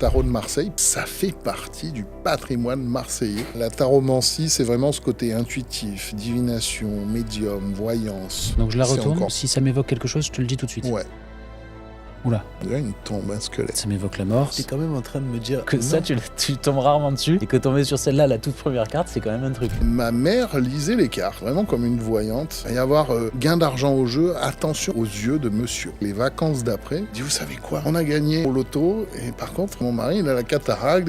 tarot de Marseille, ça fait partie du patrimoine marseillais. La taromancie, c'est vraiment ce côté intuitif, divination, médium, voyance. Donc je la C'est retourne, encore- si ça m'évoque quelque chose, je te le dis tout de suite. Ouais, Oula, déjà une tombe, un squelette. ça m'évoque la mort. T'es quand même en train de me dire Que ça, tu tombes rarement dessus. Et que tomber sur celle-là, la toute première carte, c'est quand même un truc. Ma mère lisait les cartes, vraiment comme une voyante. Il va y avoir gain d'argent au jeu, attention aux yeux de monsieur. Les vacances d'après, il dit, vous savez quoi, on a gagné au loto, et par contre, mon mari, il a la cataracte.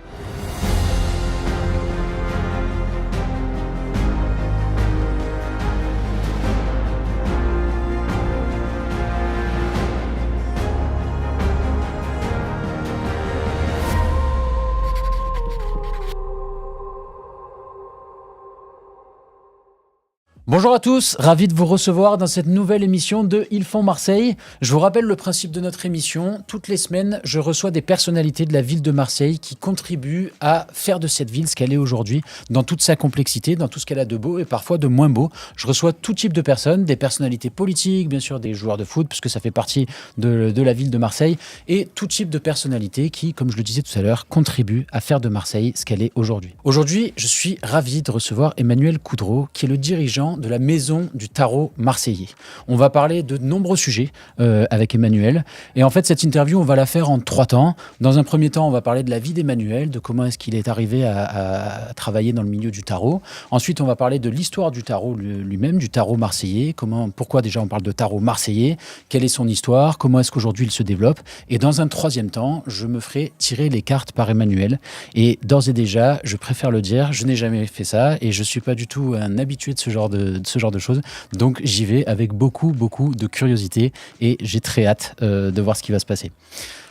Bonjour à tous, ravi de vous recevoir dans cette nouvelle émission de Ils font Marseille. Je vous rappelle le principe de notre émission. Toutes les semaines, je reçois des personnalités de la ville de Marseille qui contribuent à faire de cette ville ce qu'elle est aujourd'hui, dans toute sa complexité, dans tout ce qu'elle a de beau et parfois de moins beau. Je reçois tout type de personnes, des personnalités politiques, bien sûr des joueurs de foot, puisque ça fait partie de la ville de Marseille, et tout type de personnalités qui, comme je le disais tout à l'heure, contribuent à faire de Marseille ce qu'elle est aujourd'hui. Aujourd'hui, je suis ravi de recevoir Emmanuel Coudreau, qui est le dirigeant de la maison du tarot marseillais. On va parler de nombreux sujets avec Emmanuel. Et en fait, cette interview, on va la faire en 3 temps. Dans un premier temps, on va parler de la vie d'Emmanuel, de comment est-ce qu'il est arrivé à travailler dans le milieu du tarot. Ensuite, on va parler de l'histoire du tarot lui-même, du tarot marseillais. Pourquoi déjà on parle de tarot marseillais? Quelle est son histoire? Comment est-ce qu'aujourd'hui il se développe? Et dans un troisième temps, je me ferai tirer les cartes par Emmanuel. Et d'ores et déjà, je préfère le dire, je n'ai jamais fait ça et je ne suis pas du tout un habitué de ce genre de choses. Donc j'y vais avec beaucoup de curiosité et j'ai très hâte de voir ce qui va se passer.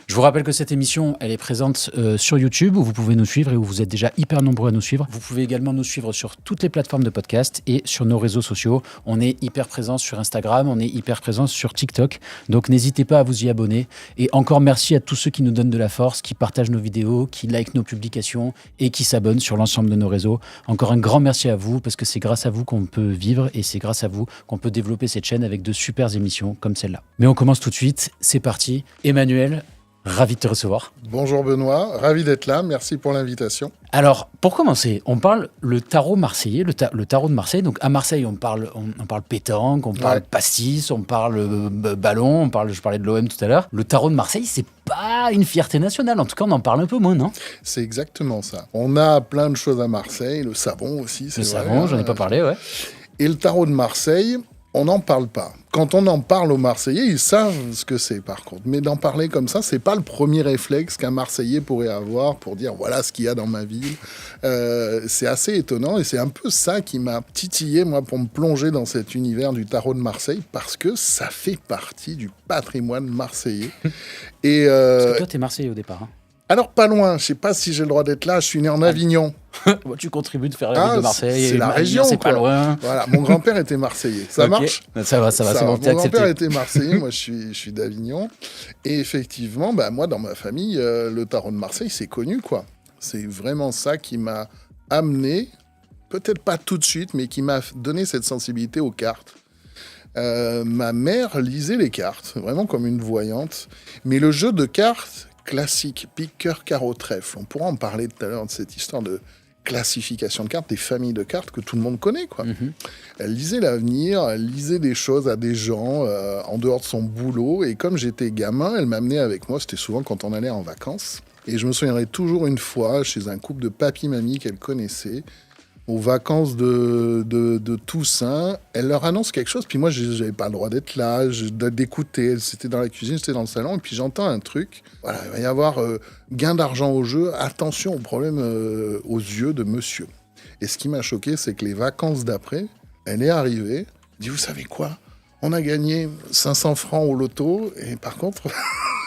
Je vous rappelle que cette émission, elle est présente sur YouTube où vous pouvez nous suivre et où vous êtes déjà hyper nombreux à nous suivre. Vous pouvez également nous suivre sur toutes les plateformes de podcast et sur nos réseaux sociaux. On est hyper présent sur Instagram, on est hyper présent sur TikTok. Donc n'hésitez pas à vous y abonner. Et encore merci à tous ceux qui nous donnent de la force, qui partagent nos vidéos, qui likent nos publications et qui s'abonnent sur l'ensemble de nos réseaux. Encore un grand merci à vous parce que c'est grâce à vous qu'on peut vivre et c'est grâce à vous qu'on peut développer cette chaîne avec de super émissions comme celle-là. Mais on commence tout de suite. C'est parti. Emmanuel, ravi de te recevoir. Bonjour Benoît, ravi d'être là, merci pour l'invitation. Alors, pour commencer, on parle le tarot marseillais, le tarot de Marseille. Donc à Marseille, on parle pétanque, on parle pastis, on parle ballon, je parlais de l'OM tout à l'heure. Le tarot de Marseille, c'est pas une fierté nationale. En tout cas, on en parle un peu moins, non? C'est exactement ça. On a plein de choses à Marseille, le savon aussi, c'est Le vrai. savon, j'en ai pas parlé, ouais. Et le tarot de Marseille, on n'en parle pas. Quand on en parle aux Marseillais, ils savent ce que c'est par contre. Mais d'en parler comme ça, c'est pas le premier réflexe qu'un Marseillais pourrait avoir pour dire voilà ce qu'il y a dans ma ville. C'est assez étonnant et c'est un peu ça qui m'a titillé moi pour me plonger dans cet univers du tarot de Marseille parce que ça fait partie du patrimoine marseillais. Et Parce que toi, t'es Marseillais au départ. Hein. alors pas loin, je sais pas si j'ai le droit d'être là, je suis né en Avignon. Bon, tu contribues de faire la ville de Marseille. C'est la Avignon, région, c'est pas quoi. loin. Voilà, mon grand-père était Marseillais. Ça Ok. marche? Ça va, c'est bon, t'es Mon accepté. grand-père était Marseillais, moi je suis d'Avignon. Et effectivement, moi dans ma famille, le tarot de Marseille, c'est connu, quoi. C'est vraiment ça qui m'a amené, peut-être pas tout de suite, mais qui m'a donné cette sensibilité aux cartes. Ma mère lisait les cartes, vraiment comme une voyante. Mais le jeu de cartes classique, pique, cœur, carreau, trèfle, on pourra en parler tout à l'heure de cette histoire de classification de cartes, des familles de cartes que tout le monde connaît, quoi. Mhm. Elle lisait l'avenir, elle lisait des choses à des gens en dehors de son boulot. Et comme j'étais gamin, elle m'amenait avec moi. C'était souvent quand on allait en vacances. Et je me souviendrai toujours une fois chez un couple de papy-mamie qu'elle connaissait, aux vacances de Toussaint. Elle leur annonce quelque chose. Puis moi, je n'avais pas le droit d'être là, d'écouter. C'était dans la cuisine, j'étais dans le salon. Et puis j'entends un truc. Voilà, il va y avoir gain d'argent au jeu. Attention au problème aux yeux de monsieur. Et ce qui m'a choqué, c'est que les vacances d'après, elle est arrivée, elle dit, vous savez quoi? On a gagné 500 francs au loto, et par contre,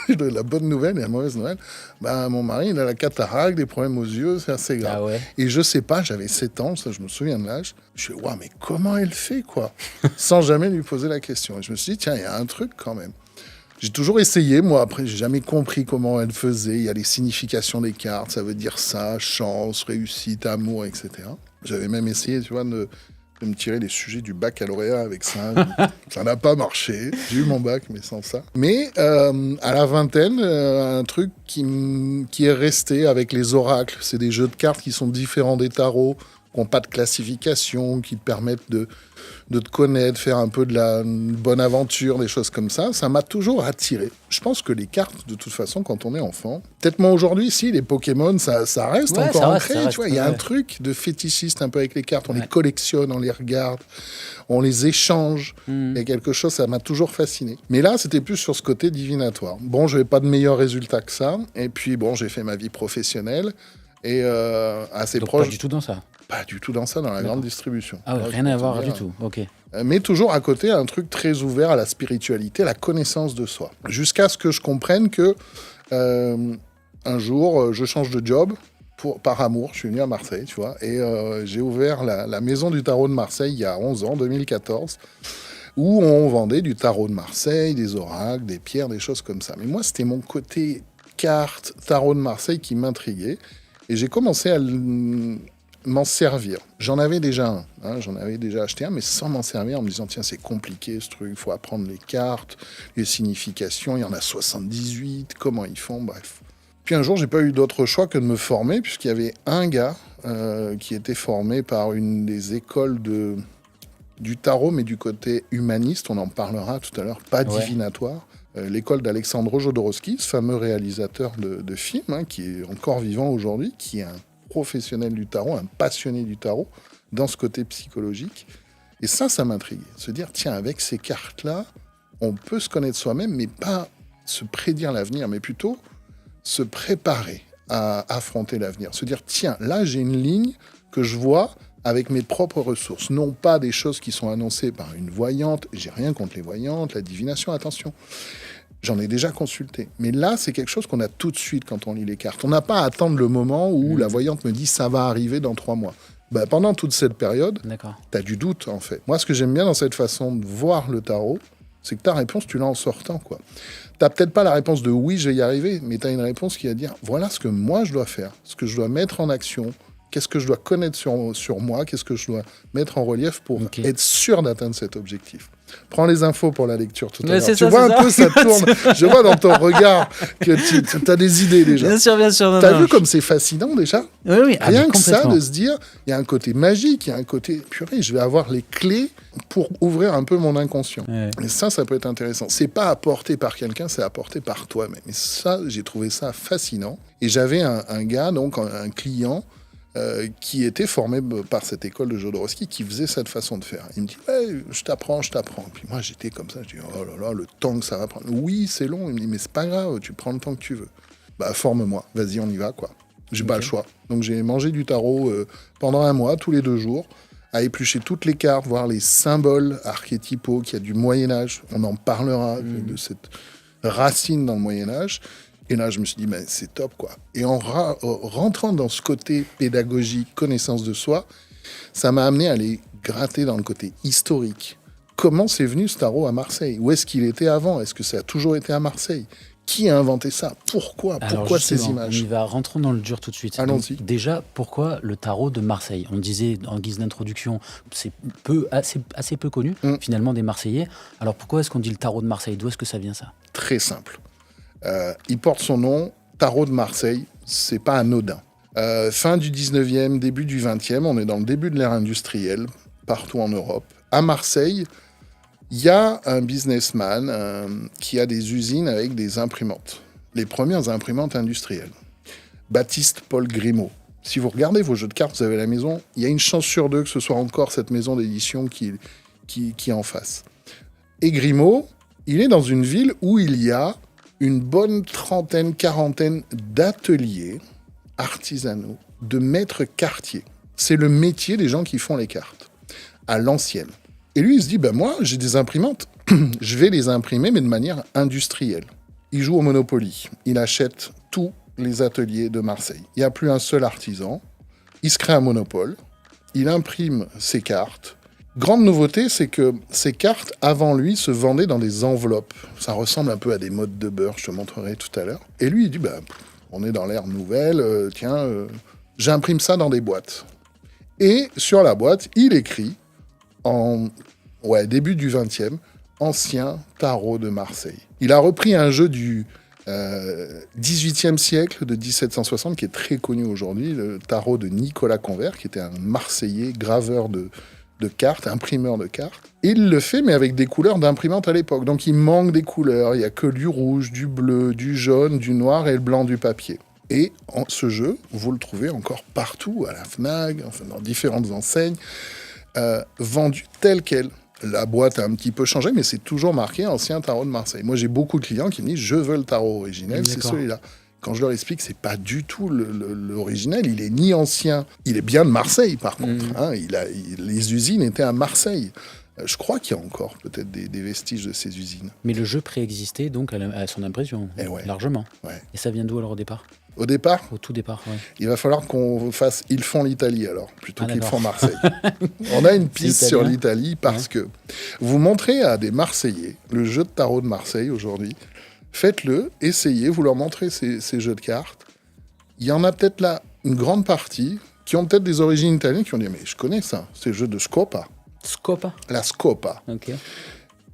la bonne nouvelle et la mauvaise nouvelle, mon mari, il a la cataracte, des problèmes aux yeux, c'est assez grave. Ah ouais. Et je sais pas, j'avais 7 ans, ça je me souviens de l'âge, je me suis dit, mais comment elle fait, quoi? Sans jamais lui poser la question. Et je me suis dit, tiens, il y a un truc quand même. J'ai toujours essayé, moi, après, j'ai jamais compris comment elle faisait. Il y a les significations des cartes, ça veut dire ça, chance, réussite, amour, etc. J'avais même essayé, tu vois, de de me tirer les sujets du baccalauréat avec ça. Ça n'a pas marché. J'ai eu mon bac, mais sans ça. Mais à la vingtaine, un truc qui est resté avec les oracles. C'est des jeux de cartes qui sont différents des tarots, qui n'ont pas de classification, qui te permettent de te connaître, faire un peu de la bonne aventure, des choses comme ça. Ça m'a toujours attiré. Je pense que les cartes, de toute façon, quand on est enfant, peut-être moi aujourd'hui, si, les Pokémon, ça reste encore ancré. Tu vois, il y a un truc de fétichiste un peu avec les cartes. On les collectionne, on les regarde, on les échange. Il y a quelque chose, ça m'a toujours fasciné. Mais là, c'était plus sur ce côté divinatoire. Bon, je n'avais pas de meilleurs résultats que ça. Et puis, bon, j'ai fait ma vie professionnelle. Et assez Donc proche. pas du tout dans ça. Pas du tout dans ça, dans la grande distribution. Ah ouais, rien à voir du tout, ok. Mais toujours à côté, un truc très ouvert à la spiritualité, à la connaissance de soi. Jusqu'à ce que je comprenne que un jour, je change de job par amour. Je suis venu à Marseille, tu vois, et j'ai ouvert la maison du tarot de Marseille il y a 11 ans, 2014, où on vendait du tarot de Marseille, des oracles, des pierres, des choses comme ça. Mais moi, c'était mon côté carte, tarot de Marseille qui m'intriguait. Et j'ai commencé à m'en servir. J'en avais déjà un, j'en avais déjà acheté un, mais sans m'en servir, en me disant, tiens, c'est compliqué ce truc, il faut apprendre les cartes, les significations, il y en a 78, comment ils font, bref. Puis un jour, j'ai pas eu d'autre choix que de me former, puisqu'il y avait un gars qui était formé par une des écoles du tarot, mais du côté humaniste, on en parlera tout à l'heure, pas divinatoire. L'école d'Alexandre Jodorowsky, ce fameux réalisateur de films, qui est encore vivant aujourd'hui, qui est un professionnel du tarot, un passionné du tarot, dans ce côté psychologique. Et ça m'intrigue. Se dire, tiens, avec ces cartes-là, on peut se connaître soi-même, mais pas se prédire l'avenir, mais plutôt se préparer à affronter l'avenir. Se dire, tiens, là, j'ai une ligne que je vois avec mes propres ressources. Non pas des choses qui sont annoncées par une voyante. J'ai rien contre les voyantes, la divination, attention. J'en ai déjà consulté. Mais là, c'est quelque chose qu'on a tout de suite quand on lit les cartes. On n'a pas à attendre le moment où la voyante me dit « ça va arriver dans 3 mois ». Bah, pendant toute cette période, tu as du doute, en fait. Moi, ce que j'aime bien dans cette façon de voir le tarot, c'est que ta réponse, tu l'as en sortant, quoi. Tu n'as peut-être pas la réponse de « oui, je vais y arriver », mais tu as une réponse qui va dire « voilà ce que moi, je dois faire, ce que je dois mettre en action ». Qu'est-ce que je dois connaître sur moi? Qu'est-ce que je dois mettre en relief pour être sûr d'atteindre cet objectif? Prends les infos pour la lecture tout à l'heure. Tu vois un peu, ça tourne. Je vois dans ton regard que tu as des idées déjà. Bien sûr, bien sûr. T'as vu comme c'est fascinant déjà? Oui. Rien que ça, de se dire, il y a un côté magique, il y a un côté, purée, je vais avoir les clés pour ouvrir un peu mon inconscient. Ouais. Et ça peut être intéressant. C'est pas apporté par quelqu'un, c'est apporté par toi-même. Et ça, j'ai trouvé ça fascinant. Et j'avais un gars, donc un client, qui était formé par cette école de Jodorowsky, qui faisait cette façon de faire. Il me dit « je t'apprends. » Puis moi, j'étais comme ça, je dis « oh là là, le temps que ça va prendre. » Oui, c'est long. Il me dit « mais c'est pas grave, tu prends le temps que tu veux. » Bah, forme-moi, vas-y, on y va, quoi. J'ai pas le choix. Donc j'ai mangé du tarot pendant 1 mois, tous les 2 jours, à éplucher toutes les cartes, voir les symboles archétypaux qu'il y a du Moyen-Âge. On en parlera de cette racine dans le Moyen-Âge. Et là, je me suis dit, mais c'est top, quoi. Et en rentrant dans ce côté pédagogique, connaissance de soi, ça m'a amené à aller gratter dans le côté historique. Comment c'est venu ce tarot à Marseille? Où est-ce qu'il était avant? Est-ce que ça a toujours été à Marseille? Qui a inventé ça? Pourquoi ces images? On y va, rentrons dans le dur tout de suite. Allons-y. Donc, déjà, pourquoi le tarot de Marseille? On disait en guise d'introduction, c'est assez peu connu, finalement, des Marseillais. Alors pourquoi est-ce qu'on dit le tarot de Marseille? D'où est-ce que ça vient, ça? Très simple. Il porte son nom, tarot de Marseille, c'est pas anodin. Fin du 19e, début du 20e, on est dans le début de l'ère industrielle, partout en Europe. À Marseille, il y a un businessman qui a des usines avec des imprimantes. Les premières imprimantes industrielles. Baptiste Paul Grimaud. Si vous regardez vos jeux de cartes, vous avez à la maison, il y a une chance sur 2 que ce soit encore cette maison d'édition qui est en face. Et Grimaud, il est dans une ville où il y a une bonne quarantaine d'ateliers artisanaux, de maîtres cartiers. C'est le métier des gens qui font les cartes, à l'ancienne. Et lui, il se dit, moi, j'ai des imprimantes, je vais les imprimer, mais de manière industrielle. Il joue au Monopoly, il achète tous les ateliers de Marseille. Il n'y a plus un seul artisan, il se crée un monopole, il imprime ses cartes. Grande nouveauté, c'est que ces cartes, avant lui, se vendaient dans des enveloppes. Ça ressemble un peu à des mottes de beurre, je te montrerai tout à l'heure. Et lui, il dit, on est dans l'ère nouvelle, j'imprime ça dans des boîtes. Et sur la boîte, il écrit début du XXe, ancien tarot de Marseille. Il a repris un jeu du XVIIIe siècle, de 1760, qui est très connu aujourd'hui, le tarot de Nicolas Convert, qui était un Marseillais, graveur de cartes, imprimeur de cartes. Et il le fait, mais avec des couleurs d'imprimante à l'époque. Donc il manque des couleurs, il n'y a que du rouge, du bleu, du jaune, du noir et le blanc du papier. Et ce jeu, vous le trouvez encore partout, à la Fnac, enfin, dans différentes enseignes, vendu tel quel. La boîte a un petit peu changé, mais c'est toujours marqué Ancien Tarot de Marseille. Moi, j'ai beaucoup de clients qui me disent « Je veux le tarot originel, c'est celui-là ». Quand je leur explique, c'est pas du tout l'original. Il est ni ancien, il est bien de Marseille, par contre. Hein, les usines étaient à Marseille. Je crois qu'il y a encore peut-être des vestiges de ces usines. Mais le jeu préexistait donc à son impression, largement. Ouais. Et ça vient d'où alors au départ ? Au départ, au tout départ, ouais. Il va falloir qu'on fasse Ils font l'Italie alors, plutôt qu'ils font Marseille. On a une piste sur l'Italie parce que vous montrez à des Marseillais le jeu de tarot de Marseille aujourd'hui, faites-le, essayez, vous leur montrez ces jeux de cartes. Il y en a peut-être là une grande partie qui ont peut-être des origines italiennes qui ont dit « Mais je connais ça, c'est le jeu de Scopa ». Scopa ? La Scopa. Ok.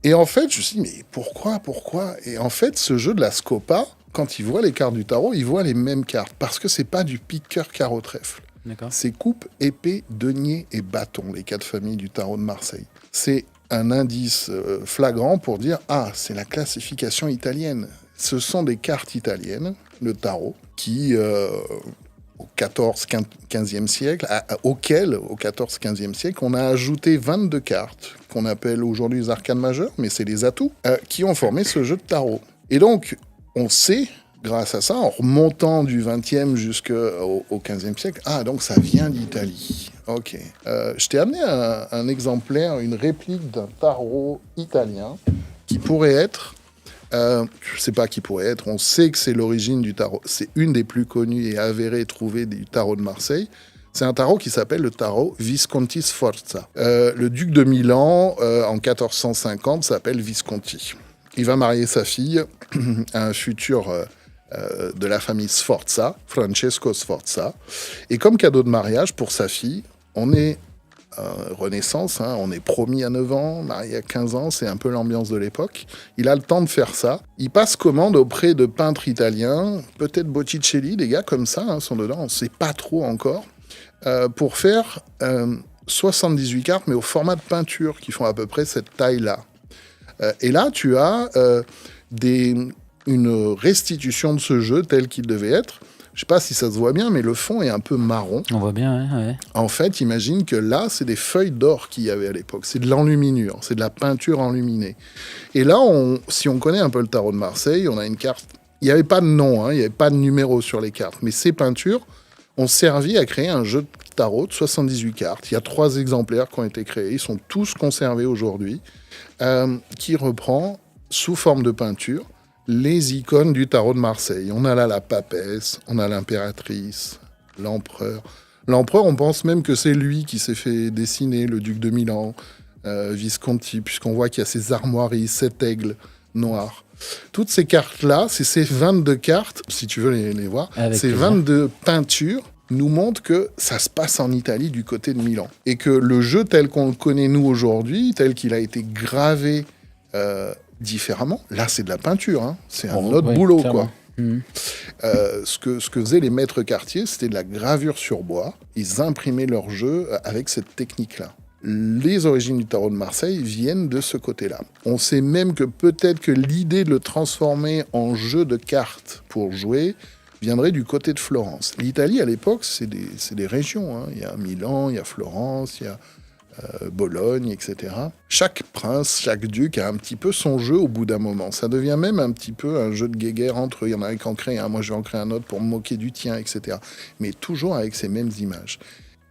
Et en fait, je me suis dit « Mais pourquoi ? Et en fait, ce jeu de la Scopa, quand ils voient les cartes du tarot, ils voient les mêmes cartes. Parce que c'est pas du piqueur carreau trèfle. C'est coupe, épée, denier et bâton, les 4 familles du tarot de Marseille. C'est un indice flagrant pour dire « Ah, c'est la classification italienne ». Ce sont des cartes italiennes, le tarot, qui, au 14-15e siècle, auquel, au 14-15e siècle, on a ajouté 22 cartes, qu'on appelle aujourd'hui les arcanes majeures, mais c'est les atouts, qui ont formé ce jeu de tarot. Et donc, on sait, grâce à ça, en remontant du 20e jusqu'au 15e siècle, donc ça vient d'Italie. Ok. Je t'ai amené un exemplaire, une réplique d'un tarot italien qui pourrait être... je ne sais pas qui pourrait être, on sait que c'est l'origine du tarot. C'est une des plus connues et avérées trouvées du tarot de Marseille. C'est un tarot qui s'appelle le tarot Visconti Sforza. Le duc de Milan, en 1450, s'appelle Visconti. Il va marier sa fille à un futur de la famille Sforza, Francesco Sforza. Et comme cadeau de mariage pour sa fille, on est Renaissance, on est promis à 9 ans, marié à 15 ans, c'est un peu l'ambiance de l'époque. Il a le temps de faire ça. Il passe commande auprès de peintres italiens, peut-être Botticelli, des gars comme ça sont dedans, on ne sait pas trop encore, pour faire 78 cartes, mais au format de peinture, qui font à peu près cette taille-là. Et là, tu as une restitution de ce jeu tel qu'il devait être. Je ne sais pas si ça se voit bien, mais le fond est un peu marron. On voit bien, ouais. En fait, imagine que là, c'est des feuilles d'or qu'il y avait à l'époque. C'est de l'enluminure, c'est de la peinture enluminée. Et là, si on connaît un peu le tarot de Marseille, on a une carte... Il n'y avait pas de nom, il n'y avait pas de numéro sur les cartes. Mais ces peintures ont servi à créer un jeu de tarot de 78 cartes. Il y a 3 exemplaires qui ont été créés. Ils sont tous conservés aujourd'hui. Qui reprend, sous forme de peinture, les icônes du tarot de Marseille. On a là la papesse, on a l'impératrice, l'empereur. L'empereur, on pense même que c'est lui qui s'est fait dessiner, le duc de Milan, Visconti, puisqu'on voit qu'il y a ces armoiries, 7 aigles noirs. Toutes ces cartes-là, c'est ces 22 cartes, si tu veux les voir, ces 22 peintures nous montrent que ça se passe en Italie du côté de Milan. Et que le jeu tel qu'on le connaît nous aujourd'hui, tel qu'il a été gravé différemment, là c'est de la peinture, c'est un autre boulot, clairement. Ce que faisaient les maîtres quartiers, c'était de la gravure sur bois. Ils imprimaient leur jeu avec cette technique-là. Les origines du tarot de Marseille viennent de ce côté-là. On sait même que peut-être que l'idée de le transformer en jeu de cartes pour jouer viendrait du côté de Florence. L'Italie, à l'époque, c'est des régions. Il y a Milan, il y a Florence, il y a Bologne, etc. Chaque prince, chaque duc a un petit peu son jeu au bout d'un moment. Ça devient même un petit peu un jeu de guéguerre entre eux. Il y en a un qui en crée un, moi je vais en créer un autre pour me moquer du tien, etc. Mais toujours avec ces mêmes images.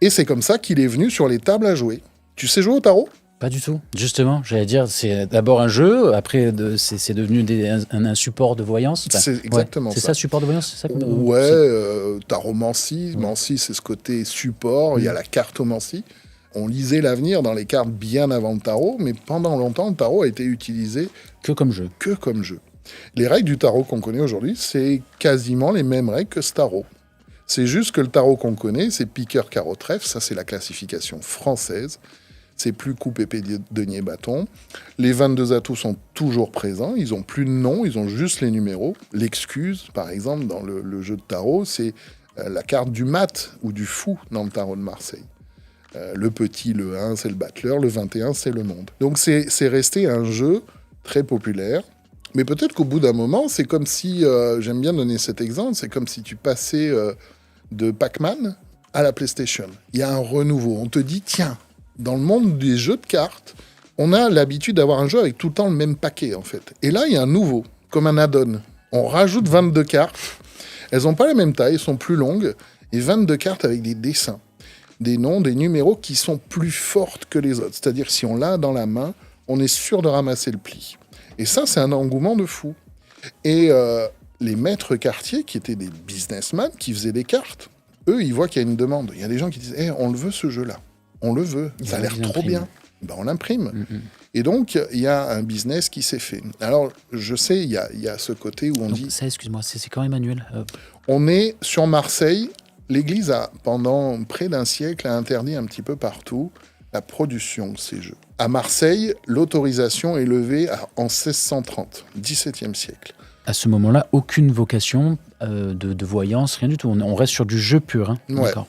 Et c'est comme ça qu'il est venu sur les tables à jouer. Tu sais jouer au tarot ? Pas du tout. Justement, j'allais dire, c'est d'abord un jeu, après c'est devenu un support de voyance. C'est exactement ça. C'est ça, support de voyance, c'est ça taromancie. Mancie, c'est ce côté support. Il y a la cartomancie. On lisait l'avenir dans les cartes bien avant le tarot, mais pendant longtemps, le tarot a été utilisé que comme jeu. Les règles du tarot qu'on connaît aujourd'hui, c'est quasiment les mêmes règles que ce tarot. C'est juste que le tarot qu'on connaît, c'est piqueur, carreau, trèfle. Ça, c'est la classification française. C'est plus coupe, épée, denier, bâton. Les 22 atouts sont toujours présents. Ils n'ont plus de nom, ils ont juste les numéros. L'excuse, par exemple, dans le jeu de tarot, c'est la carte du mat ou du fou dans le tarot de Marseille. Le petit, le 1, c'est le battleur. Le 21, c'est le monde. Donc c'est resté un jeu très populaire. Mais peut-être qu'au bout d'un moment, c'est comme si, j'aime bien donner cet exemple, c'est comme si tu passais de Pac-Man à la PlayStation. Il y a un renouveau. On te dit, tiens, dans le monde des jeux de cartes, on a l'habitude d'avoir un jeu avec tout le temps le même paquet, en fait. Et là, il y a un nouveau, comme un add-on. On rajoute 22 cartes. Elles n'ont pas la même taille, elles sont plus longues. Et 22 cartes avec des dessins, des noms, des numéros qui sont plus fortes que les autres. C'est-à-dire, si on l'a dans la main, on est sûr de ramasser le pli. Et ça, c'est un engouement de fou. Et les maîtres quartiers, qui étaient des businessmen, qui faisaient des cartes, eux, ils voient qu'il y a une demande. Il y a des gens qui disent hey, « on le veut, ce jeu-là. On le veut. Ça a l'air trop bien. » Ben, on l'imprime. Et donc, il y a un business qui s'est fait. Alors, je sais, il y a ce côté où on dit... Ça, excuse-moi, c'est quand Emmanuel On est sur Marseille. L'Église, pendant près d'un siècle, a interdit un petit peu partout la production de ces jeux. À Marseille, l'autorisation est levée en 1630, 17e siècle. À ce moment-là, aucune vocation de voyance, rien du tout. On reste sur du jeu pur. Hein. Ouais. D'accord.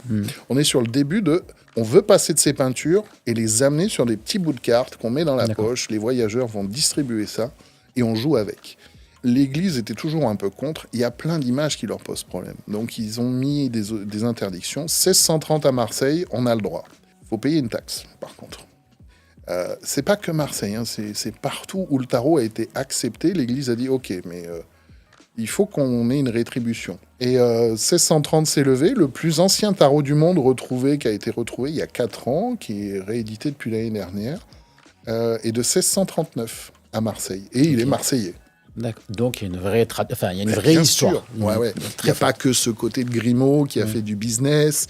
On est sur le début de... On veut passer de ces peintures et les amener sur des petits bouts de cartes qu'on met dans la poche. Les voyageurs vont distribuer ça et on joue avec. L'Église était toujours un peu contre. Il y a plein d'images qui leur posent problème. Donc, ils ont mis des interdictions. 1630 à Marseille, on a le droit. Il faut payer une taxe, par contre. C'est pas que Marseille, hein, c'est partout où le tarot a été accepté. L'Église a dit « Ok, mais il faut qu'on ait une rétribution. » Et 1630 s'est levé. Le plus ancien tarot du monde qui a été retrouvé il y a 4 ans, qui est réédité depuis l'année dernière, est de 1639 à Marseille. Et il est marseillais. D'accord. Donc, il y a une vraie, vraie histoire. Sûr. Ouais. Il n'y a pas que ce côté de Grimaud qui a fait du business.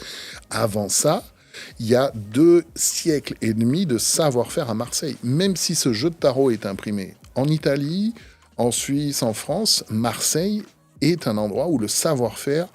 Avant ça, il y a 2 siècles et demi de savoir-faire à Marseille. Même si ce jeu de tarot est imprimé en Italie, en Suisse, en France, Marseille est un endroit où le savoir-faire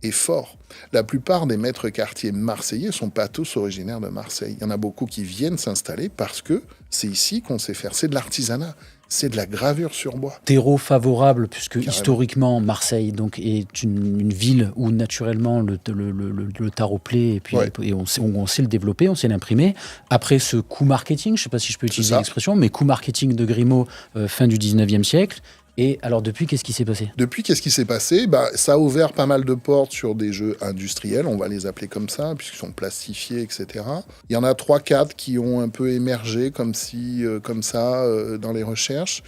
est fort. La plupart des maîtres quartiers marseillais ne sont pas tous originaires de Marseille. Il y en a beaucoup qui viennent s'installer parce que c'est ici qu'on sait faire. C'est de l'artisanat. C'est de la gravure sur bois. Terreau favorable, puisque historiquement, Marseille donc, est une ville où naturellement le tarot plaît et on sait le développer, on sait l'imprimer. Après ce coup marketing, je ne sais pas si je peux utiliser l'expression, mais coup marketing de Grimaud, fin du 19e siècle. Et alors depuis, qu'est-ce qui s'est passé ? Depuis, qu'est-ce qui s'est passé ? Ça a ouvert pas mal de portes sur des jeux industriels, on va les appeler comme ça, puisqu'ils sont plastifiés, etc. Il y en a 3-4 qui ont un peu émergé comme ça dans les recherches.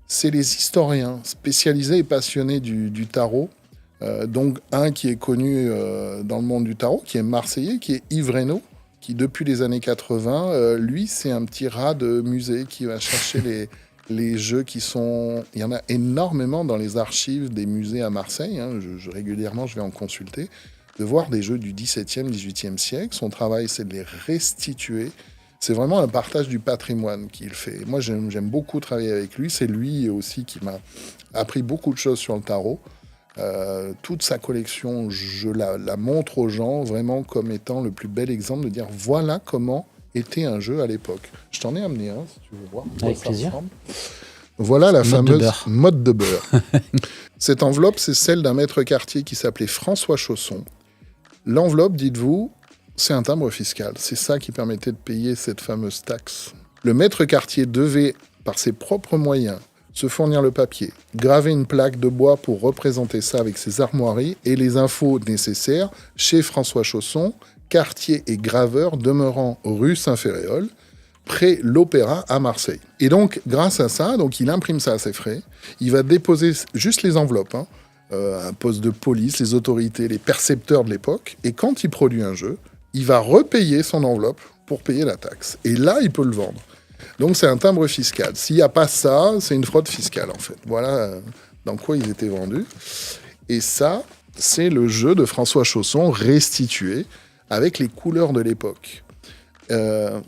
C'est les historiens spécialisés et passionnés du tarot. Donc un qui est connu dans le monde du tarot, qui est marseillais, qui est Yves Reynaud, qui depuis les années 80, lui, c'est un petit rat de musée qui va chercher les jeux qui sont... Il y en a énormément dans les archives des musées à Marseille. Hein. Régulièrement, je vais en consulter. De voir des jeux du XVIIe, XVIIIe siècle. Son travail, c'est de les restituer. C'est vraiment un partage du patrimoine qu'il fait. Moi, j'aime beaucoup travailler avec lui. C'est lui aussi qui m'a appris beaucoup de choses sur le tarot. Toute sa collection, je la montre aux gens vraiment comme étant le plus bel exemple de dire voilà comment était un jeu à l'époque. Je t'en ai amené un, si tu veux voir. Avec plaisir. Voilà la fameuse motte de beurre. Cette enveloppe, c'est celle d'un maître quartier qui s'appelait François Chausson. L'enveloppe, dites-vous, c'est un timbre fiscal. C'est ça qui permettait de payer cette fameuse taxe. Le maître quartier devait, par ses propres moyens, se fournir le papier, graver une plaque de bois pour représenter ça avec ses armoiries et les infos nécessaires chez François Chausson, quartier et graveur demeurant rue Saint-Féréol, près l'Opéra à Marseille. Et donc, grâce à ça, donc il imprime ça à ses frais, il va déposer juste les enveloppes, un poste de police, les autorités, les percepteurs de l'époque, et quand il produit un jeu, il va repayer son enveloppe pour payer la taxe. Et là, il peut le vendre. Donc, c'est un timbre fiscal. S'il n'y a pas ça, c'est une fraude fiscale, en fait. Voilà dans quoi ils étaient vendus. Et ça, c'est le jeu de François Chausson restitué avec les couleurs de l'époque.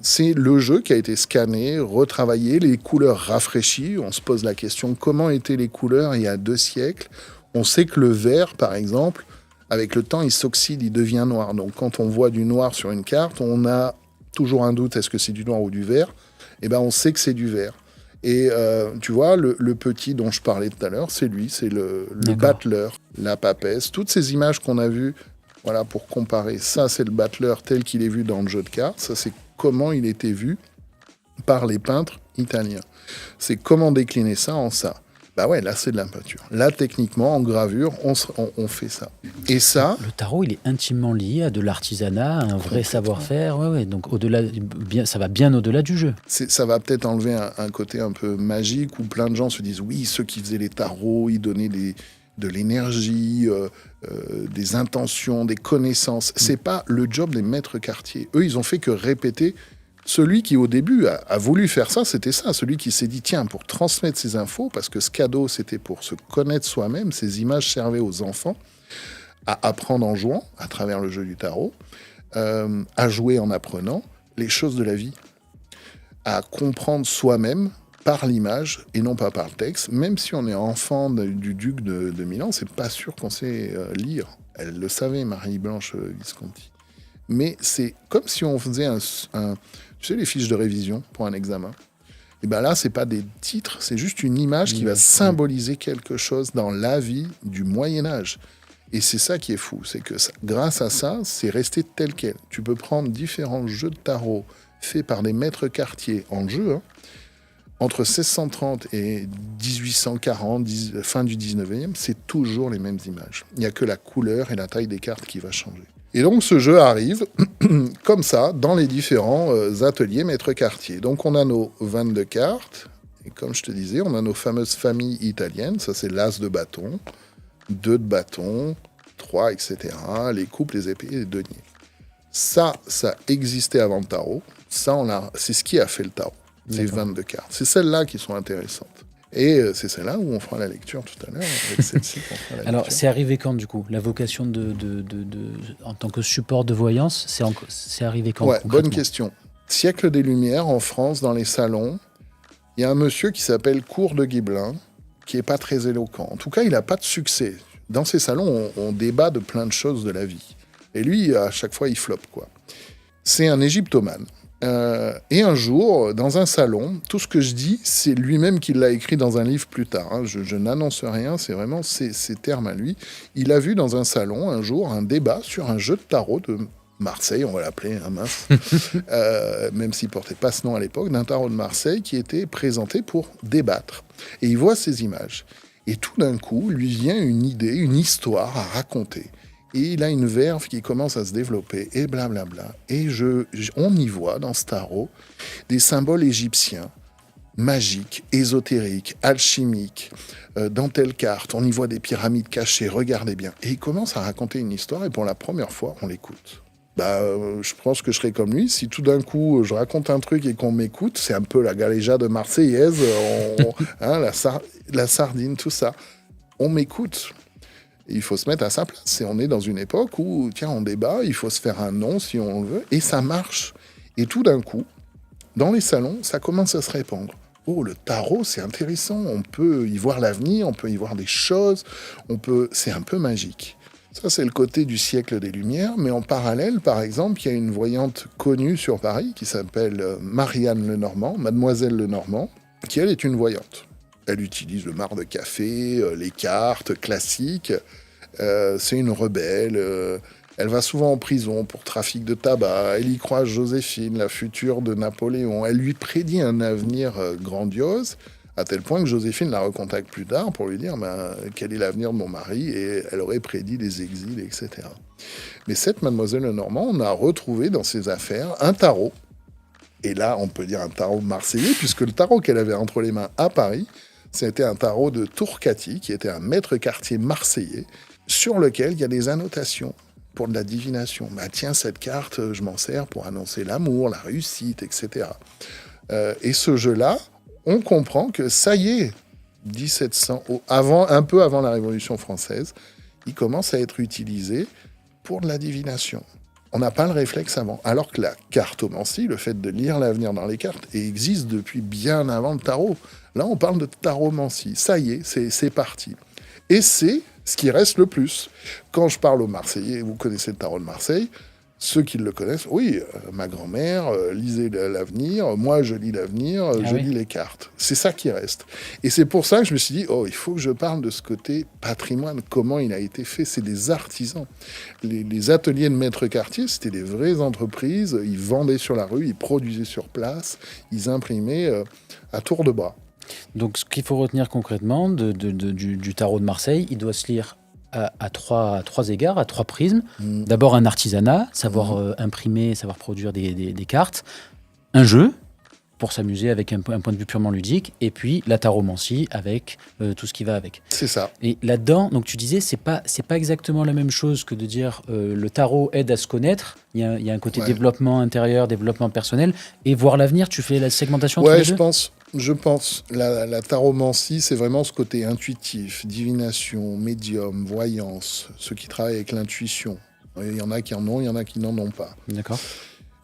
C'est le jeu qui a été scanné, retravaillé, les couleurs rafraîchies. On se pose la question, comment étaient les couleurs il y a 2 siècles ? On sait que le vert, par exemple, avec le temps, il s'oxyde, il devient noir. Donc quand on voit du noir sur une carte, on a toujours un doute, est-ce que c'est du noir ou du vert? Eh ben, on sait que c'est du vert. Et tu vois, le petit dont je parlais tout à l'heure, c'est lui, c'est le battleur, la papesse. Toutes ces images qu'on a vues, voilà, pour comparer, ça c'est le battleur tel qu'il est vu dans le jeu de cartes, ça c'est comment il était vu par les peintres italiens. C'est comment décliner ça en ça. Bah ouais, là c'est de la peinture. Là techniquement, en gravure, on fait ça. Et ça... Le tarot, il est intimement lié à de l'artisanat, à un vrai savoir-faire. Ouais, donc ça va bien au-delà du jeu. Ça va peut-être enlever un côté un peu magique où plein de gens se disent oui, ceux qui faisaient les tarots, ils donnaient de l'énergie, des intentions, des connaissances. C'est pas le job des maîtres quartiers. Eux, ils ont fait que répéter. Celui qui, au début, a voulu faire ça, c'était ça. Celui qui s'est dit, tiens, pour transmettre ces infos, parce que ce cadeau, c'était pour se connaître soi-même, ces images servaient aux enfants à apprendre en jouant, à travers le jeu du tarot, à jouer en apprenant les choses de la vie, à comprendre soi-même par l'image et non pas par le texte. Même si on est enfant du duc de Milan, c'est pas sûr qu'on sait lire. Elle le savait, Marie-Blanche Visconti. Mais c'est comme si on faisait tu sais, les fiches de révision pour un examen. Et bien là, c'est pas des titres, c'est juste une image qui va symboliser quelque chose dans la vie du Moyen-Âge. Et c'est ça qui est fou, c'est que grâce à ça, c'est resté tel quel. Tu peux prendre différents jeux de tarot faits par des maîtres quartiers en jeu, entre 1630 et 1840, fin du 19e, c'est toujours les mêmes images. Il n'y a que la couleur et la taille des cartes qui va changer. Et donc ce jeu arrive comme ça dans les différents ateliers maîtres quartiers. Donc on a nos 22 cartes, et comme je te disais, on a nos fameuses familles italiennes, ça c'est l'as de bâton, 2 de bâton, 3, etc. Les coupes, les épées et les deniers. Ça existait avant le tarot, c'est ce qui a fait le tarot, ces 22 cartes. C'est celles-là qui sont intéressantes. Et c'est celle-là où on fera la lecture tout à l'heure, avec celle-ci qu'on fera la lecture. Alors, c'est arrivé quand, du coup? La vocation en tant que support de voyance, c'est arrivé quand? Ouais, bonne question. Siècle des Lumières, en France, dans les salons, il y a un monsieur qui s'appelle Cour de Guibelin, qui n'est pas très éloquent. En tout cas, il n'a pas de succès. Dans ces salons, on débat de plein de choses de la vie. Et lui, à chaque fois, il floppe, quoi. C'est un égyptomane. Et un jour, dans un salon, tout ce que je dis, c'est lui-même qui l'a écrit dans un livre plus tard. Hein. Je n'annonce rien, c'est vraiment ses termes à lui. Il a vu dans un salon, un jour, un débat sur un jeu de tarot de Marseille, on va l'appeler, mince, même s'il ne portait pas ce nom à l'époque, d'un tarot de Marseille qui était présenté pour débattre. Et il voit ces images. Et tout d'un coup, lui vient une idée, une histoire à raconter. Et il a une verve qui commence à se développer, et blablabla. Et on y voit, dans ce tarot, des symboles égyptiens, magiques, ésotériques, alchimiques. Dans telle carte, on y voit des pyramides cachées, regardez bien. Et il commence à raconter une histoire, et pour la première fois, on l'écoute. Je pense que je serais comme lui. Si tout d'un coup, je raconte un truc et qu'on m'écoute, c'est un peu la galéjade marseillaise, la sardine, tout ça. On m'écoute. Il faut se mettre à sa place. Et on est dans une époque où, tiens, on débat, il faut se faire un nom si on le veut, et ça marche. Et tout d'un coup, dans les salons, ça commence à se répandre. Oh, le tarot, c'est intéressant, on peut y voir l'avenir, on peut y voir des choses, c'est un peu magique. Ça, c'est le côté du siècle des Lumières, mais en parallèle, par exemple, il y a une voyante connue sur Paris qui s'appelle Marianne Lenormand, Mademoiselle Lenormand, qui, elle, est une voyante. Elle utilise le marc de café, les cartes classiques. C'est une rebelle. Elle va souvent en prison pour trafic de tabac. Elle y croise Joséphine, la future de Napoléon. Elle lui prédit un avenir grandiose, à tel point que Joséphine la recontacte plus tard pour lui dire quel est l'avenir de mon mari, et elle aurait prédit des exils, etc. Mais cette Mademoiselle Lenormand, on a retrouvé dans ses affaires un tarot. Et là, on peut dire un tarot marseillais, puisque le tarot qu'elle avait entre les mains à Paris, c'était un tarot de Tourcati, qui était un maître quartier marseillais, sur lequel il y a des annotations pour de la divination. Tiens, cette carte, je m'en sers pour annoncer l'amour, la réussite, etc. Et ce jeu-là, on comprend que ça y est, 1700, un peu avant la Révolution française, il commence à être utilisé pour de la divination. On n'a pas le réflexe avant. Alors que la cartomancie, le fait de lire l'avenir dans les cartes, existe depuis bien avant le tarot. Là, on parle de taromancie. Ça y est, c'est parti. Et c'est ce qui reste le plus. Quand je parle aux Marseillais, vous connaissez le tarot de Marseille, Ceux qui le connaissent, oui, ma grand-mère lisait l'avenir, moi je lis l'avenir, je lis les cartes. C'est ça qui reste. Et c'est pour ça que je me suis dit, il faut que je parle de ce côté patrimoine, comment il a été fait. C'est des artisans. Les ateliers de maître cartier, c'était des vraies entreprises, ils vendaient sur la rue, ils produisaient sur place, ils imprimaient à tour de bras. Donc, ce qu'il faut retenir concrètement du tarot de Marseille, il doit se lire à trois égards, à trois prismes. D'abord, un artisanat, savoir imprimer, savoir produire des cartes. Un jeu, pour s'amuser avec un point de vue purement ludique. Et puis, la taromancie, avec tout ce qui va avec. C'est ça. Et là-dedans, donc tu disais, c'est pas exactement la même chose que de dire le tarot aide à se connaître. Il y a un côté développement intérieur, développement personnel. Et voir l'avenir, tu fais la segmentation entre les deux ? Je pense. La taromancie, c'est vraiment ce côté intuitif, divination, médium, voyance, ceux qui travaillent avec l'intuition. Il y en a qui en ont, il y en a qui n'en ont pas. D'accord.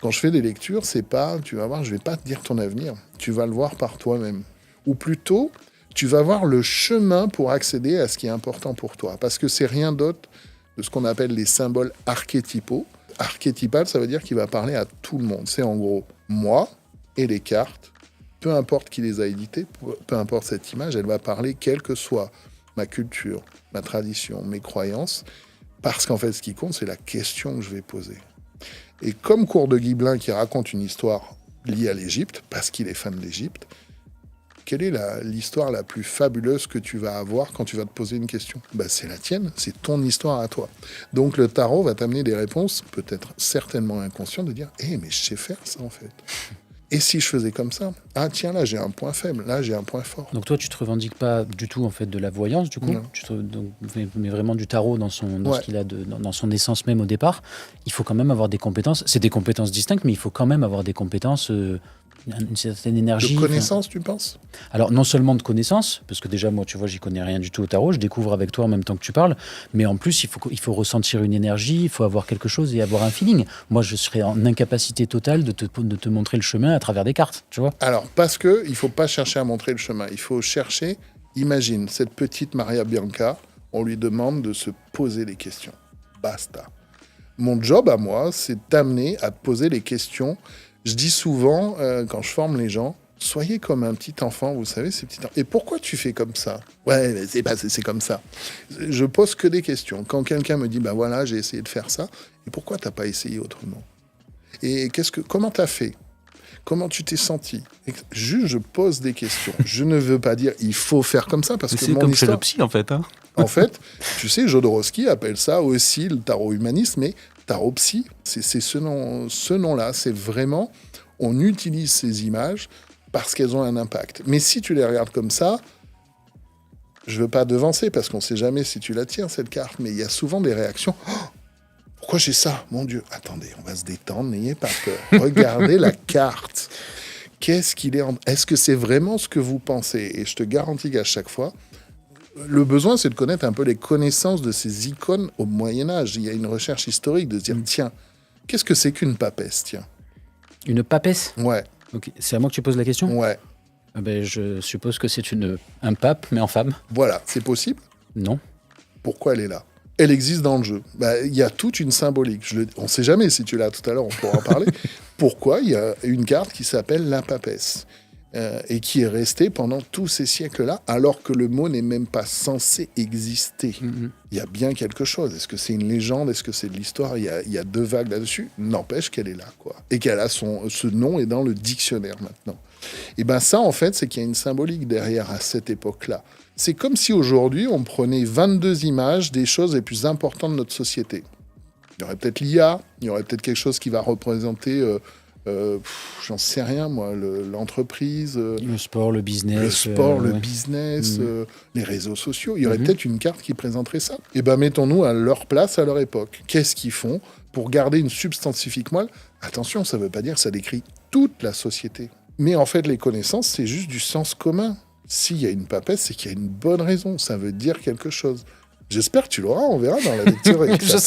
Quand je fais des lectures, c'est pas, tu vas voir, je vais pas te dire ton avenir. Tu vas le voir par toi-même. Ou plutôt, tu vas voir le chemin pour accéder à ce qui est important pour toi. Parce que c'est rien d'autre de ce qu'on appelle les symboles archétypaux. Archétypal, ça veut dire qu'il va parler à tout le monde. C'est en gros moi et les cartes. Peu importe qui les a éditées, peu importe cette image, elle va parler quelle que soit ma culture, ma tradition, mes croyances, parce qu'en fait, ce qui compte, c'est la question que je vais poser. Et comme Cours de Guiblin qui raconte une histoire liée à l'Égypte, parce qu'il est fan de l'Égypte, quelle est l'histoire la plus fabuleuse que tu vas avoir quand tu vas te poser une question ? C'est la tienne, c'est ton histoire à toi. Donc le tarot va t'amener des réponses, peut-être certainement inconscientes, de dire « mais je sais faire ça en fait ». Et si je faisais comme ça ? Ah tiens, là j'ai un point faible, là j'ai un point fort. Donc toi, tu te revendiques pas du tout en fait de la voyance, du coup, mais vraiment du tarot dans ce qu'il a dans son essence même au départ. Il faut quand même avoir des compétences. C'est des compétences distinctes, mais il faut quand même avoir des compétences, une certaine énergie. De connaissances, tu penses ? Alors non seulement de connaissances, parce que déjà moi, tu vois, j'y connais rien du tout au tarot. Je découvre avec toi en même temps que tu parles, mais en plus il faut ressentir une énergie, il faut avoir quelque chose et avoir un feeling. Moi, je serais en incapacité totale de te montrer le chemin à travers des cartes, tu vois. Alors, parce que il faut pas chercher à montrer le chemin, il faut chercher, imagine, cette petite Maria Bianca, on lui demande de se poser les questions. Basta. Mon job à moi, c'est d'amener à te poser les questions. Je dis souvent, quand je forme les gens, soyez comme un petit enfant, vous savez, ces petits enfants. Et pourquoi tu fais comme ça ? Ouais, c'est comme ça. Je pose que des questions. Quand quelqu'un me dit, voilà, j'ai essayé de faire ça, et pourquoi t'as pas essayé autrement ? Et comment t'as fait ? Comment tu t'es senti ? Juste, je pose des questions. Je ne veux pas dire il faut faire comme ça parce que c'est mon comme histoire... chez le psy en fait. Hein. En fait, tu sais, Jodorowsky appelle ça aussi le tarot humaniste, mais tarot psy, c'est ce nom-là. C'est vraiment, on utilise ces images parce qu'elles ont un impact. Mais si tu les regardes comme ça, je veux pas devancer parce qu'on sait jamais si tu la tiens cette carte, mais il y a souvent des réactions. Oh, pourquoi j'ai ça ? Mon Dieu, attendez, on va se détendre, n'ayez pas peur. Regardez la carte. Qu'est-ce qu'il est ? Est-ce que c'est vraiment ce que vous pensez ? Et je te garantis qu'à chaque fois, le besoin, c'est de connaître un peu les connaissances de ces icônes au Moyen-Âge. Il y a une recherche historique de se dire, tiens, qu'est-ce que c'est qu'une papesse, tiens ? Une papesse ? Ouais. Okay. C'est à moi que tu poses la question ? Ouais. Je suppose que c'est un pape, mais en femme. Voilà, c'est possible ? Non. Pourquoi elle est là ? Elle existe dans le jeu. Il y a toute une symbolique. On ne sait jamais si tu l'as tout à l'heure, on pourra en parler. Pourquoi il y a une carte qui s'appelle la papesse et qui est restée pendant tous ces siècles-là, alors que le mot n'est même pas censé exister. Il y a bien quelque chose. Est-ce que c'est une légende ? Est-ce que c'est de l'histoire ? Il y a deux vagues là-dessus. N'empêche qu'elle est là, quoi. Et qu'elle a ce nom est dans le dictionnaire maintenant. Et ça, en fait, c'est qu'il y a une symbolique derrière à cette époque-là. C'est comme si aujourd'hui, on prenait 22 images des choses les plus importantes de notre société. Il y aurait peut-être l'IA, il y aurait peut-être quelque chose qui va représenter, j'en sais rien, moi, l'entreprise. Le sport, le business. Le business, les réseaux sociaux. Il y aurait peut-être une carte qui présenterait ça. Et mettons-nous à leur place, à leur époque. Qu'est-ce qu'ils font pour garder une substantifique moelle ? Attention, ça ne veut pas dire que ça décrit toute la société. Mais en fait, les connaissances, c'est juste du sens commun. S'il y a une papesse, c'est qu'il y a une bonne raison. Ça veut dire quelque chose. J'espère que tu l'auras, on verra dans la lecture. Je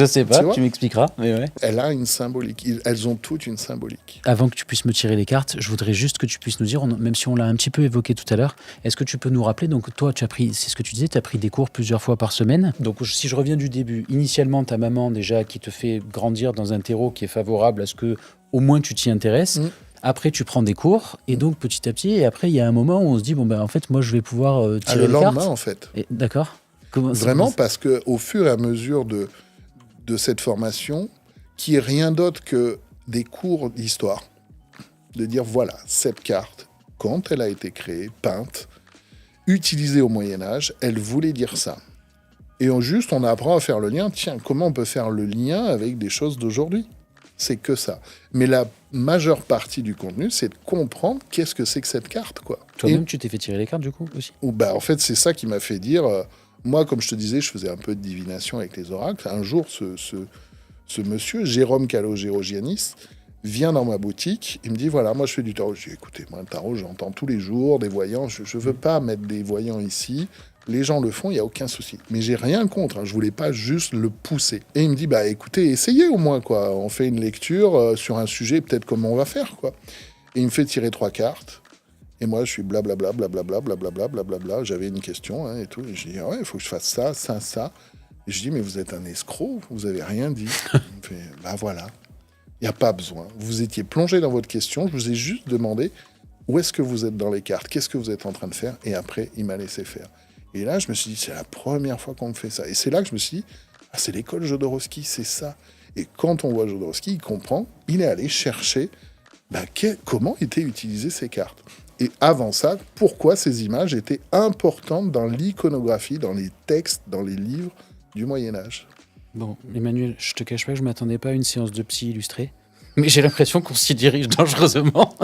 sais pas, tu m'expliqueras. Mais ouais. Elle a une symbolique, elles ont toutes une symbolique. Avant que tu puisses me tirer les cartes, je voudrais juste que tu puisses nous dire, même si on l'a un petit peu évoqué tout à l'heure, est-ce que tu peux nous rappeler, donc toi, tu as pris, c'est ce que tu disais, tu as pris des cours plusieurs fois par semaine. Donc si je reviens du début, initialement, ta maman déjà qui te fait grandir dans un terreau qui est favorable à ce que au moins tu t'y intéresses. Après, tu prends des cours, et donc petit à petit, et après, il y a un moment où on se dit, en fait, moi, je vais pouvoir tirer les cartes. Le lendemain, en fait. D'accord. Vraiment, parce qu'au fur et à mesure de cette formation, qui est rien d'autre que des cours d'histoire, de dire, voilà, cette carte, quand elle a été créée, peinte, utilisée au Moyen-Âge, elle voulait dire ça. Et on apprend à faire le lien. Tiens, comment on peut faire le lien avec des choses d'aujourd'hui ? C'est que ça. Mais la majeure partie du contenu, c'est de comprendre qu'est-ce que c'est que cette carte, quoi. Toi-même, tu t'es fait tirer les cartes, du coup, aussi ? En fait, c'est ça qui m'a fait dire... moi, comme je te disais, je faisais un peu de divination avec les oracles. Un jour, ce monsieur, Jérôme Calogérogianis, vient dans ma boutique. Il me dit, voilà, moi, je fais du tarot. Je dis, écoutez, moi, le tarot, j'entends tous les jours des voyants. Je ne veux pas mettre des voyants ici. Les gens le font, il n'y a aucun souci. Mais j'ai rien contre, je voulais pas juste le pousser. Et il me dit, écoutez, essayez au moins, quoi. On fait une lecture sur un sujet, peut-être comment on va faire, quoi. Et il me fait tirer 3 cartes. Et moi, je suis blablabla, blablabla, blablabla, blablabla. J'avais une question, et tout. Et je dis, ouais, il faut que je fasse ça, ça, ça. Et je dis, mais vous êtes un escroc, vous avez rien dit. Il me fait, voilà. Il n'y a pas besoin. Vous étiez plongé dans votre question, je vous ai juste demandé où est-ce que vous êtes dans les cartes, qu'est-ce que vous êtes en train de faire. Et après, il m'a laissé faire. Et là, je me suis dit, c'est la première fois qu'on me fait ça. Et c'est là que je me suis dit, c'est l'école Jodorowsky, c'est ça. Et quand on voit Jodorowsky, il comprend, il est allé chercher comment étaient utilisées ces cartes. Et avant ça, pourquoi ces images étaient importantes dans l'iconographie, dans les textes, dans les livres du Moyen-Âge. Bon, Emmanuel, je te cache pas que je m'attendais pas à une séance de psy illustrée, mais j'ai l'impression qu'on s'y dirige dangereusement.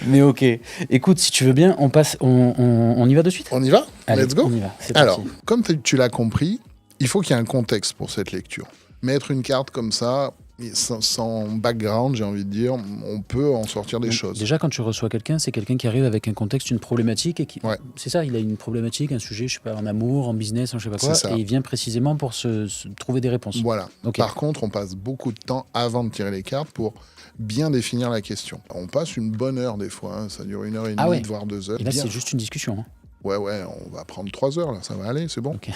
Mais ok. Écoute, si tu veux bien, on y va de suite. On y va ? Allez, let's go. On y va. C'est Alors, parti. comme tu l'as compris, il faut qu'il y ait un contexte pour cette lecture. Mettre une carte comme ça, sans background, j'ai envie de dire, on peut en sortir des choses. Déjà, quand tu reçois quelqu'un, c'est quelqu'un qui arrive avec un contexte, une problématique, et Ouais. c'est ça, il a une problématique, un sujet, je sais pas, en amour, en business, en je sais pas quoi, C'est ça. et il vient précisément pour se trouver des réponses. Voilà. Ok. Par contre, on passe beaucoup de temps avant de tirer les cartes pour bien définir la question. On passe une bonne heure des fois, hein. Ça dure 1h30, voire 2 heures. Et là, Bien. c'est juste une discussion. Hein. Ouais, on va prendre 3 heures, là, ça va aller, c'est bon. Ok.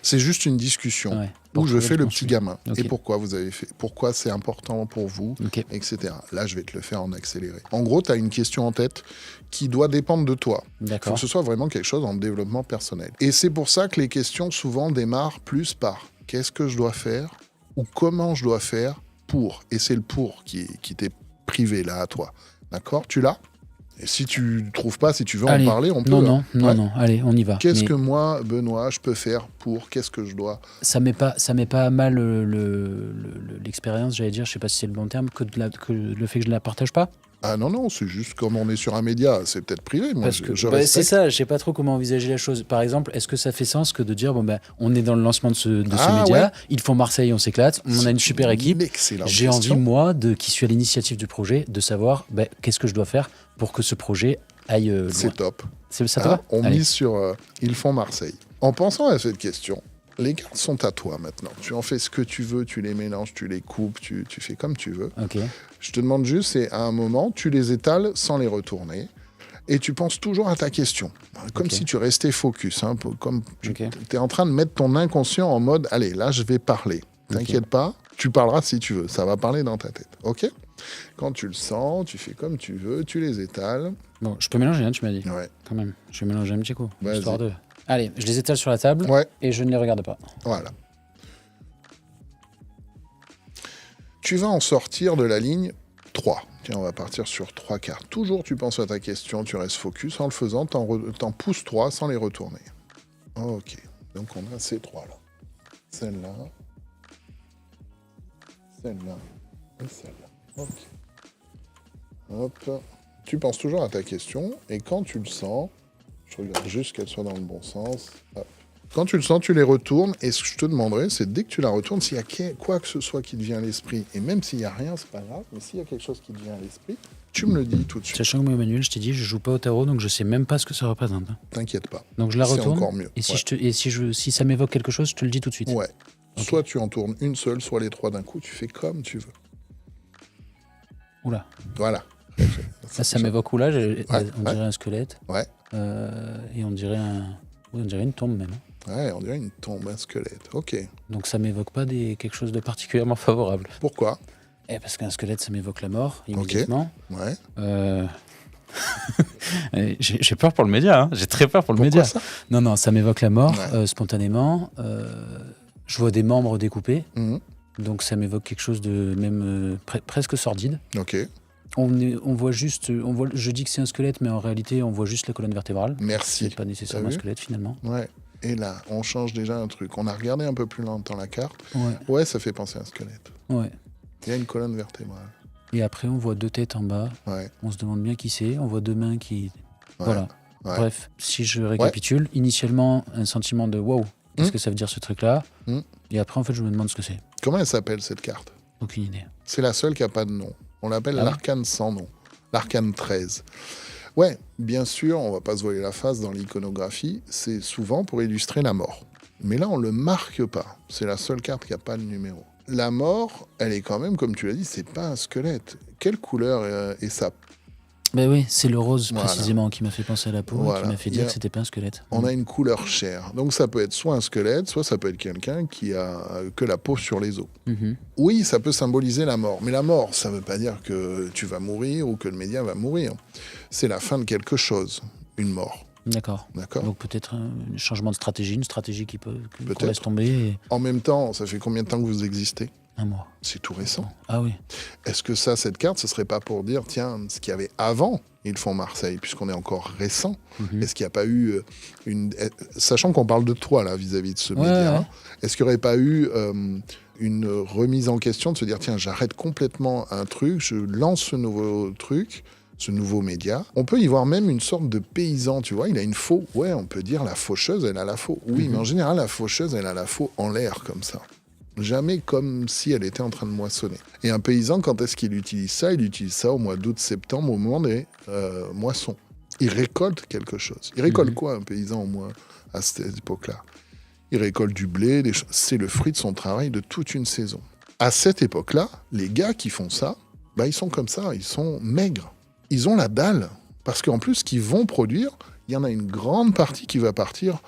C'est juste une discussion Ouais. où je trouver fais le le bon petit sujet. gamin. Ok. Et pourquoi vous avez fait, pourquoi c'est important pour vous, Ok. etc. Là, je vais te le faire en accéléré. En gros, tu as une question en tête qui doit dépendre de toi. Il faut D'accord. que ce soit vraiment quelque chose en développement personnel. Et c'est pour ça que les questions souvent démarrent plus par qu'est-ce que je dois faire ou comment je dois faire pour. Et c'est le pour qui t'est privé là à toi. D'accord ? Tu l'as ? Et si tu ne trouves pas, si tu veux Allez. en parler, on peut. Non, Ouais. non, allez, on y va. Qu'est-ce Mais que moi, Benoît, je peux faire pour ? Qu'est-ce que je dois ? ça met pas à mal l'expérience, j'allais dire, je sais pas si c'est le bon terme, que le fait que je la partage pas. Ah non, c'est juste comme on est sur un média, c'est peut-être privé. Moi, Parce que je c'est respecte. ça, je sais pas trop comment envisager la chose. Par exemple, est-ce que ça fait sens que de dire on est dans le lancement de ce média, ouais. Ils font Marseille, on s'éclate, on a une super équipe. Excellente J'ai question. envie, moi, qui suis à l'initiative du projet, de savoir qu'est-ce que je dois faire pour que ce projet aille loin. C'est top. Ça te va ? On Allez. mise sur Ils font Marseille. En pensant à cette question, les cartes sont à toi maintenant. Tu en fais ce que tu veux, tu les mélanges, tu les coupes, tu fais comme tu veux. Ok. Je te demande juste, c'est à un moment, tu les étales sans les retourner. Et tu penses toujours à ta question. Comme Ok. si tu restais focus. Comme tu Ok. es en train de mettre ton inconscient en mode, allez, là, je vais parler. T'inquiète pas, tu parleras si tu veux. Ça va parler dans ta tête. OK ? Quand tu le sens, tu fais comme tu veux, tu les étales. Bon, je peux mélanger, hein, tu m'as dit. Ouais. Quand même. Je vais mélanger un petit coup. Vas-y. Histoire de. Allez, je les étale sur la table Ouais, et je ne les regarde pas. voilà. Tu vas en sortir de la ligne 3. Tiens, on va partir sur 3 cartes. Toujours, tu penses à ta question, tu restes focus. En le faisant, t'en pousses 3 sans les retourner. Ok. Donc, on a ces 3-là. Celle-là. Celle-là. Et celle-là. Ok. Hop. Tu penses toujours à ta question. Et quand tu le sens, je regarde juste qu'elle soit dans le bon sens. Hop. Quand tu le sens, tu les retournes. Et ce que je te demanderais, c'est dès que tu la retournes, s'il y a quoi que ce soit qui te vient à l'esprit, et même s'il n'y a rien, c'est pas grave, mais s'il y a quelque chose qui te vient à l'esprit, tu me le dis tout de suite. Sachant que moi, Emmanuel, je t'ai dit, je joue pas au tarot, donc je sais même pas ce que ça représente. T'inquiète pas. Donc je la C'est retourne. encore mieux. Et si ça m'évoque quelque chose, je te le dis tout de suite. Ouais. Ok. Soit tu en tournes une seule, soit les 3 d'un coup, tu fais comme tu veux. Oula. Voilà. Ça m'évoque où là on dirait un squelette. Ouais. Et on dirait une tombe même. Ouais, on dirait une tombe, un squelette. Ok. Donc ça m'évoque pas quelque chose de particulièrement favorable. Pourquoi? Parce qu'un squelette, ça m'évoque la mort, immédiatement. Ouais. J'ai peur pour le média, hein. J'ai très peur pour le Pourquoi média. ça? Non, ça m'évoque la mort, Ouais. Spontanément. Je vois des membres découpés, Mhm. donc ça m'évoque quelque chose de même presque sordide. Ok. On voit juste, je dis que c'est un squelette, mais en réalité, on voit juste la colonne vertébrale. Merci. C'est pas nécessairement un T'as vu? squelette finalement. Ouais. Et là, on change déjà un truc. On a regardé un peu plus longtemps la carte. Ouais, Ouais, ça fait penser à un squelette. ouais. Il y a une colonne vertébrale. Et après, on voit 2 têtes en bas. Ouais. On se demande bien qui c'est. On voit 2 mains qui. Ouais. Voilà. Ouais. Bref, si je récapitule, initialement, un sentiment de wow, qu'est-ce que ça veut dire ce truc-là? Et après, en fait, je me demande ce que c'est. Comment elle s'appelle cette carte? Aucune idée. C'est la seule qui n'a pas de nom. On l'appelle Ah ouais l'arcane sans nom. L'arcane 13. Ouais, bien sûr, on va pas se voiler la face dans l'iconographie, c'est souvent pour illustrer la mort. Mais là, on le marque pas. C'est la seule carte qui n'a pas de numéro. La mort, elle est quand même, comme tu l'as dit, c'est pas un squelette. Quelle couleur est sa... Ben oui, c'est le rose Voilà. précisément qui m'a fait penser à la peau et Voilà. qui m'a fait dire que c'était pas un squelette. On a une couleur chair. Donc ça peut être soit un squelette, soit ça peut être quelqu'un qui a que la peau sur les os. Mhm. Oui, ça peut symboliser la mort. Mais la mort, ça ne veut pas dire que tu vas mourir ou que le média va mourir. C'est la fin de quelque chose, une mort. D'accord. D'accord. Donc peut-être un changement de stratégie, une stratégie qu'on Peut-être. laisse tomber. Et... En même temps, ça fait combien de temps que vous existez? Un mois. C'est tout récent. Ah oui. Est-ce que ça, cette carte, ce serait pas pour dire, tiens, ce qu'il y avait avant Ils font Marseille, puisqu'on est encore récent, est-ce qu'il n'y a pas eu sachant qu'on parle de toi, là, vis-à-vis de ce média, ouais. hein, est-ce qu'il n'y aurait pas eu une remise en question de se dire, tiens, j'arrête complètement un truc, je lance ce nouveau truc, ce nouveau média. On peut y voir même une sorte de paysan, tu vois, il a une faux. Ouais, on peut dire la faucheuse, elle a la faux. Oui, mais en général, la faucheuse, elle a la faux en l'air, comme ça. Jamais comme si elle était en train de moissonner. Et un paysan, quand est-ce qu'il utilise ça? Il utilise ça au mois d'août-septembre, au moment des moissons. Il récolte quelque chose. Il récolte quoi, un paysan, au moins, à cette époque-là? Il récolte du blé, c'est le fruit de son travail de toute une saison. À cette époque-là, les gars qui font ça, bah, ils sont comme ça, ils sont maigres. Ils ont la dalle. Parce qu'en plus, ce qu'ils vont produire, il y en a une grande partie qui va partir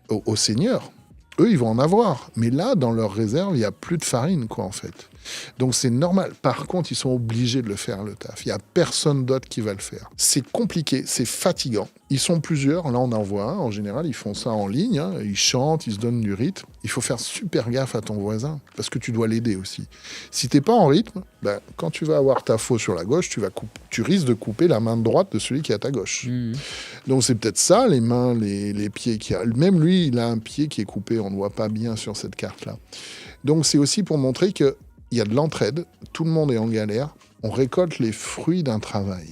aux seigneurs. Eux, ils vont en avoir. Mais là, dans leur réserve, il n'y a plus de farine, quoi, en fait. Donc, c'est normal. Par contre, ils sont obligés de le faire, le taf. Il n'y a personne d'autre qui va le faire. C'est compliqué, c'est fatigant. Ils sont plusieurs. Là, on en voit un. En général, ils font ça en ligne. Hein. Ils chantent, ils se donnent du rythme. Il faut faire super gaffe à ton voisin, parce que tu dois l'aider aussi. Si tu n'es pas en rythme, ben, quand tu vas avoir ta faux sur la gauche, tu risques de couper la main droite de celui qui est à ta gauche. Donc, c'est peut-être ça, les mains, les pieds. Même lui, il a un pied qui est coupé. On ne voit pas bien sur cette carte-là. Donc, c'est aussi pour montrer qu'il y a de l'entraide. Tout le monde est en galère. On récolte les fruits d'un travail.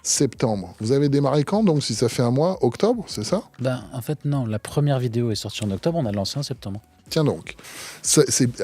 Septembre. Vous avez démarré quand, donc, si ça fait un mois? Octobre, c'est ça? Ben, en fait, non. La première vidéo est sortie en octobre. On a lancé en septembre. Tiens donc.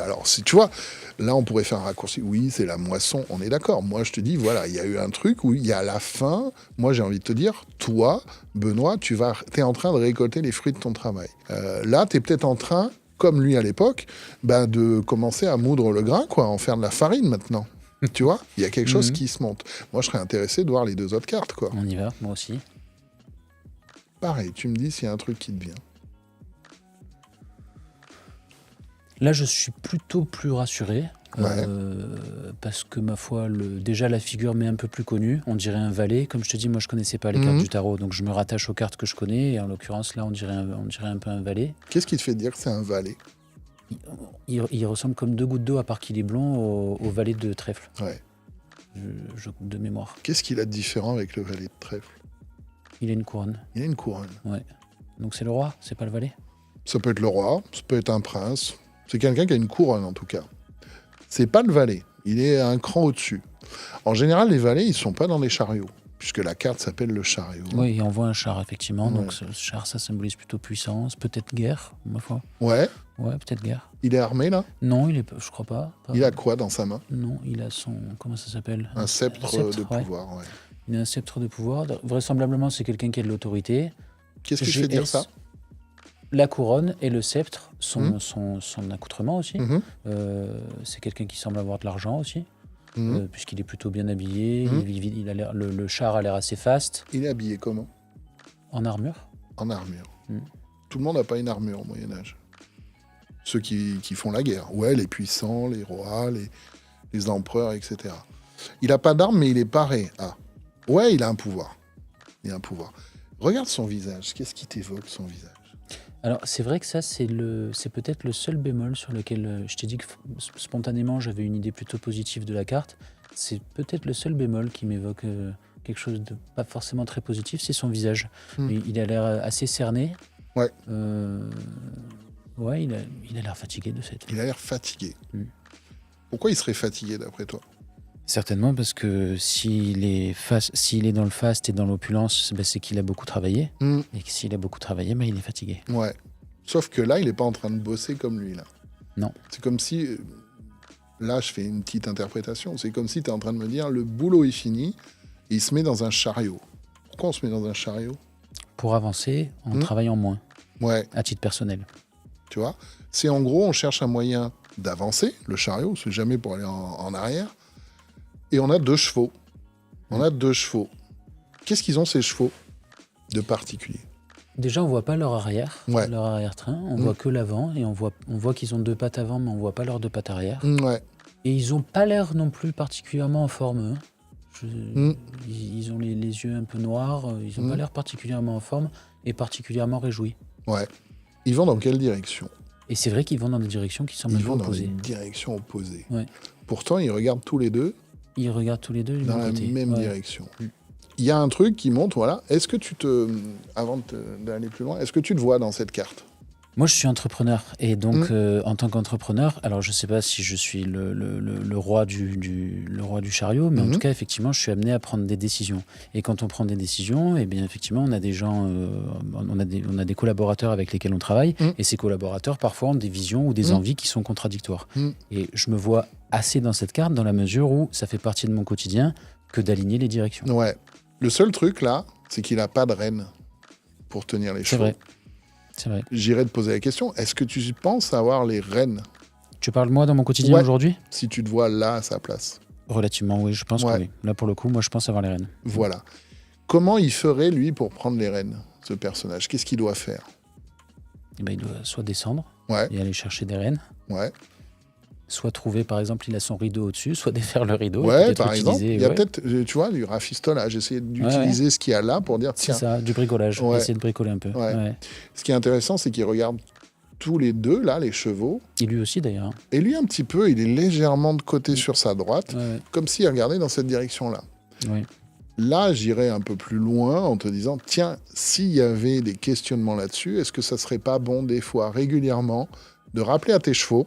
Alors, si tu vois, là, on pourrait faire un raccourci. Oui, c'est la moisson, on est d'accord. Moi, je te dis, voilà, il y a eu un truc où il y a la fin. Moi, j'ai envie de te dire, toi, Benoît, tu es en train de récolter les fruits de ton travail. Là, tu es peut-être en train, comme lui à l'époque, ben, de commencer à moudre le grain, quoi, en faire de la farine maintenant. Tu vois, il y a quelque chose qui se monte. Moi, je serais intéressé de voir les 2 autres cartes, quoi. On y va, moi aussi. Pareil, tu me dis s'il y a un truc qui te vient. Là, je suis plutôt plus rassuré. Ouais. Parce que, ma foi, déjà, la figure m'est un peu plus connue. On dirait un valet. Comme je te dis, moi, je connaissais pas les cartes du tarot. Donc, je me rattache aux cartes que je connais. Et en l'occurrence, là, on dirait un peu un valet. Qu'est-ce qui te fait dire que c'est un valet? Il ressemble comme 2 gouttes d'eau, à part qu'il est blond, au valet de trèfle. Ouais. De mémoire. Qu'est-ce qu'il a de différent avec le valet de trèfle? Il a une couronne. Il a une couronne. Ouais. Donc, c'est le roi, c'est pas le valet? Ça peut être le roi, ça peut être un prince. C'est quelqu'un qui a une couronne, en tout cas. C'est pas le valet. Il est un cran au-dessus. En général, les valets, ils sont pas dans les chariots. puisque la carte s'appelle le chariot. Oui, on voit un char, effectivement. Ouais. Donc, ce char, ça symbolise plutôt puissance, peut-être guerre, ma foi. Ouais, Ouais, peut-être guerre. il est armé là. Non, je crois pas. Il a quoi dans sa main? Non, il a son... Comment ça s'appelle? Un sceptre de ouais. pouvoir, ouais. Il a un sceptre de pouvoir. Vraisemblablement, c'est quelqu'un qui a de l'autorité. Qu'est-ce qui te fait dire ça? La couronne et le sceptre, son accoutrement aussi. Mhm. C'est quelqu'un qui semble avoir de l'argent aussi, Mhm. puisqu'il est plutôt bien habillé. Mhm. Il a le char a l'air assez faste, Il est habillé comment? en armure. En armure. Mhm. Tout le monde n'a pas une armure au Moyen-Âge. Ceux qui font la guerre. Ouais, les puissants, les rois, les empereurs, etc. Il n'a pas d'arme, mais il est paré. Ah. Ouais, il a un pouvoir. Il a un pouvoir. Regarde son visage. Qu'est-ce qui t'évoque, son visage? Alors, c'est vrai que ça, c'est peut-être le seul bémol sur lequel je t'ai dit que spontanément, j'avais une idée plutôt positive de la carte. C'est peut-être le seul bémol qui m'évoque quelque chose de pas forcément très positif, c'est son visage. Il a l'air assez cerné. Ouais. Ouais, il a l'air fatigué de cette. Il a l'air fatigué. Mm. Pourquoi il serait fatigué, d'après toi? Certainement parce que s'il est dans le faste et dans l'opulence, c'est qu'il a beaucoup travaillé. Mm. Et que s'il a beaucoup travaillé, il est fatigué. Ouais. Sauf que là, il n'est pas en train de bosser comme lui, là. Non. C'est comme si... Là, je fais une petite interprétation. C'est comme si tu es en train de me dire, le boulot est fini, et il se met dans un chariot. Pourquoi on se met dans un chariot? Pour avancer en travaillant moins, Ouais, à titre personnel. tu vois. C'est en gros, on cherche un moyen d'avancer, le chariot, c'est jamais pour aller en arrière. Et on a 2 chevaux. On a 2 chevaux. Qu'est-ce qu'ils ont, ces chevaux, de particulier? Déjà, on voit pas leur arrière, Ouais. leur arrière-train. On voit que l'avant et on voit qu'ils ont 2 pattes avant, mais on voit pas leurs 2 pattes arrière. Ouais. Et ils ont pas l'air non plus particulièrement en forme. Eux. Ils ont les yeux un peu noirs. Ils ont pas l'air particulièrement en forme et particulièrement réjouis. Ouais. Ils vont dans quelle direction? Et c'est vrai qu'ils vont dans des directions qui semblent Ils un peu vont dans opposées. des directions opposées. Ouais. Pourtant, ils regardent tous les deux Ils regardent tous les deux du dans même la côté. même Ouais. direction. Il y a un truc qui montre, voilà. Est-ce que avant d'aller plus loin, est-ce que tu te vois dans cette carte? Moi, je suis entrepreneur. Et donc, en tant qu'entrepreneur, alors je ne sais pas si je suis le roi le roi du chariot, mais en tout cas, effectivement, je suis amené à prendre des décisions. Et quand on prend des décisions, eh bien, effectivement, on a des gens, on a des collaborateurs avec lesquels on travaille. Et ces collaborateurs, parfois, ont des visions ou des envies qui sont contradictoires. Et je me vois assez dans cette carte, dans la mesure où ça fait partie de mon quotidien que d'aligner les directions. Ouais. Le seul truc, là, c'est qu'il n'a pas de rêne pour tenir les C'est chevaux. vrai. C'est vrai. J'irais te poser la question, est-ce que tu penses avoir les rênes Tu parles moi dans mon quotidien aujourd'hui? si tu te vois là à sa place? Relativement, oui, je pense que oui. Là, pour le coup, moi, je pense avoir les rênes. Voilà. Comment il ferait, lui, pour prendre les rênes, ce personnage? Qu'est-ce qu'il doit faire? Eh ben, il doit soit descendre Ouais, et aller chercher des rênes, ouais. soit trouver, par exemple, il a son rideau au-dessus, soit défaire le rideau. et Ouais, peut-être par exemple. utiliser- Il y a ouais, peut-être, tu vois, du rafistolage. J'essaie d'utiliser ce qu'il y a là pour dire, c'est tiens. ça, du bricolage. Ouais. Essayer de bricoler un peu. Ouais. Ouais. Ce qui est intéressant, c'est qu'ils regardent tous les deux, là, les chevaux. Et lui aussi, d'ailleurs. Et lui, un petit peu, il est légèrement de côté sur sa droite, Ouais, comme s'il regardait dans cette direction-là. ouais. Là, j'irais un peu plus loin en te disant, tiens, s'il y avait des questionnements là-dessus, est-ce que ça serait pas bon, des fois, régulièrement, de rappeler à tes chevaux,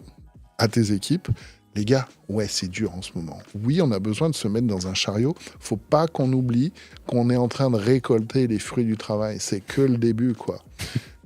à tes équipes, les gars, ouais, c'est dur en ce moment. Oui, on a besoin de se mettre dans un chariot. Faut pas qu'on oublie qu'on est en train de récolter les fruits du travail. C'est que le début, quoi.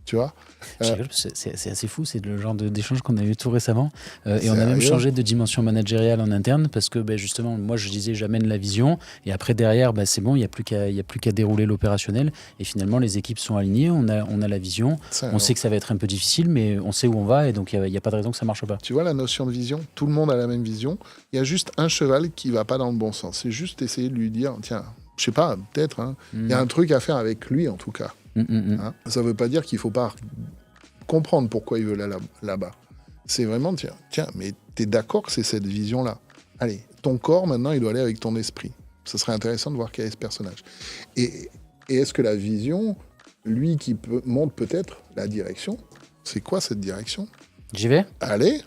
Tu vois? Je rigole, c'est assez fou, c'est le genre d'échange qu'on a eu tout récemment. Et on a même Sérieux? changé de dimension managériale en interne parce que justement, moi je disais j'amène la vision et après derrière, c'est bon, il n'y a plus qu'à dérouler l'opérationnel. Et finalement, les équipes sont alignées, on a la vision, on sait que ça va être un peu difficile, mais on sait où on va et donc il n'y a pas de raison que ça ne marche pas. Tu vois la notion de vision? Tout le monde a la même vision. Il y a juste un cheval qui va pas dans le bon sens. C'est juste essayer de lui dire, tiens, je sais pas, peut-être, hein, il y a un truc à faire avec lui en tout cas. Hein. Ça veut pas dire qu'il faut pas comprendre pourquoi il veut là-bas. C'est vraiment, tiens, mais t'es d'accord que c'est cette vision-là? Allez, ton corps, maintenant, il doit aller avec ton esprit. Ce serait intéressant de voir quel est ce personnage. Et est-ce que la vision, lui qui montre peut-être la direction, c'est quoi cette direction? J'y vais? Allez!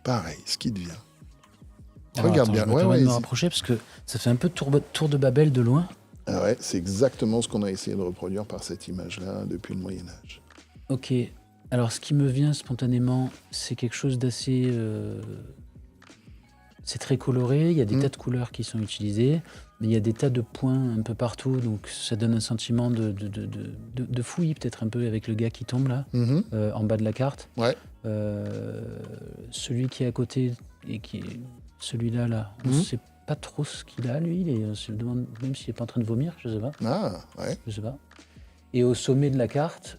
Pareil, ce qui devient. Regarde bien. Je vais me rapprocher parce que ça fait un peu tour de Babel de loin. Ah ouais, c'est exactement ce qu'on a essayé de reproduire par cette image-là depuis le Moyen-Âge. Ok, Alors, ce qui me vient spontanément, c'est quelque chose d'assez... c'est très coloré, il y a des tas de couleurs qui sont utilisées, mais il y a des tas de points un peu partout, donc ça donne un sentiment de fouillis, peut-être un peu avec le gars qui tombe là, Mhm. en bas de la carte. Ouais. Celui qui est à côté, et qui est celui-là, là, on ne sait pas trop ce qu'il a, lui, on se demande même s'il n'est pas en train de vomir, je sais pas. Ah, ouais. Je sais pas. Et au sommet de la carte,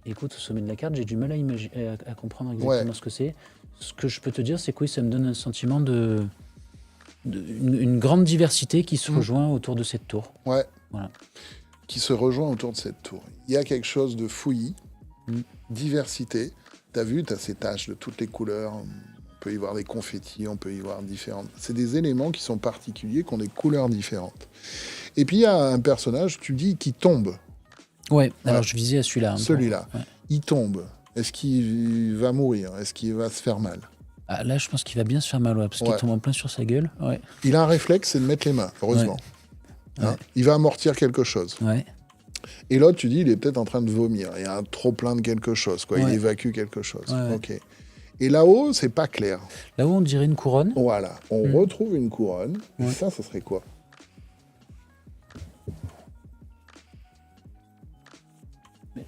écoute, au sommet de la carte, j'ai du mal à comprendre exactement ce que c'est. Ce que je peux te dire, c'est que oui, ça me donne un sentiment une grande diversité qui se rejoint autour de cette tour. Ouais. Voilà. Qui se rejoint autour de cette tour. Il y a quelque chose de fouillis, diversité. T'as vu, t'as ces taches de toutes les couleurs. On peut y voir des confettis, on peut y voir différentes. C'est des éléments qui sont particuliers, qui ont des couleurs différentes. Et puis il y a un personnage, tu dis, qui tombe. Ouais, alors je visais à celui-là. Celui-là. Ouais. Il tombe. Est-ce qu'il va mourir? Est-ce qu'il va se faire mal? Ah, là, je pense qu'il va bien se faire mal, parce qu'il tombe en plein sur sa gueule. Ouais. Il a un réflexe, c'est de mettre les mains, heureusement. Hein, il va amortir quelque chose. Ouais. Et l'autre, tu dis, il est peut-être en train de vomir. Il y a un trop-plein de quelque chose, quoi. Il évacue quelque chose. Ouais. Ok. Et là-haut, c'est pas clair. Là-haut, on dirait une couronne. Voilà. On retrouve une couronne. Et ça serait quoi?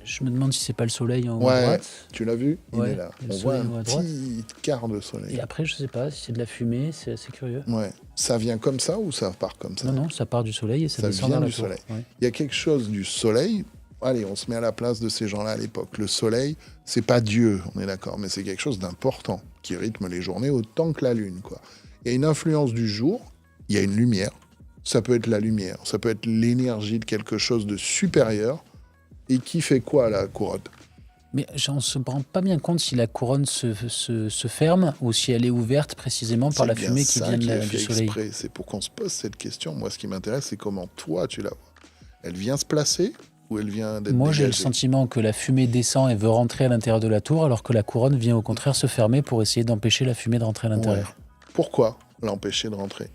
Je me demande si c'est pas le soleil en haut à droite. Tu l'as vu? Il est là. On voit un petit quart de soleil. Et après, je sais pas si c'est de la fumée, c'est assez curieux. Ouais. Ça vient comme ça ou ça part comme ça? Non, ça part du soleil et ça descend vient vers du la tour. soleil. Ouais. Il y a quelque chose du soleil. Allez, on se met à la place de ces gens-là à l'époque. Le soleil, c'est pas Dieu, on est d'accord, mais c'est quelque chose d'important qui rythme les journées autant que la lune, quoi. Il y a une influence du jour, il y a une lumière. Ça peut être la lumière, ça peut être l'énergie de quelque chose de supérieur. Et qui fait quoi, la couronne? Mais on ne se rend pas bien compte si la couronne se ferme ou si elle est ouverte précisément par la fumée qui vient du soleil. Exprès. C'est pour qu'on se pose cette question. Moi, ce qui m'intéresse, c'est comment toi, tu la vois. Elle vient se placer ou elle vient d'être Moi, dégagée? j'ai le sentiment que la fumée descend et veut rentrer à l'intérieur de la tour, alors que la couronne vient au contraire se fermer pour essayer d'empêcher la fumée de rentrer à l'intérieur. Ouais. Pourquoi l'empêcher de rentrer?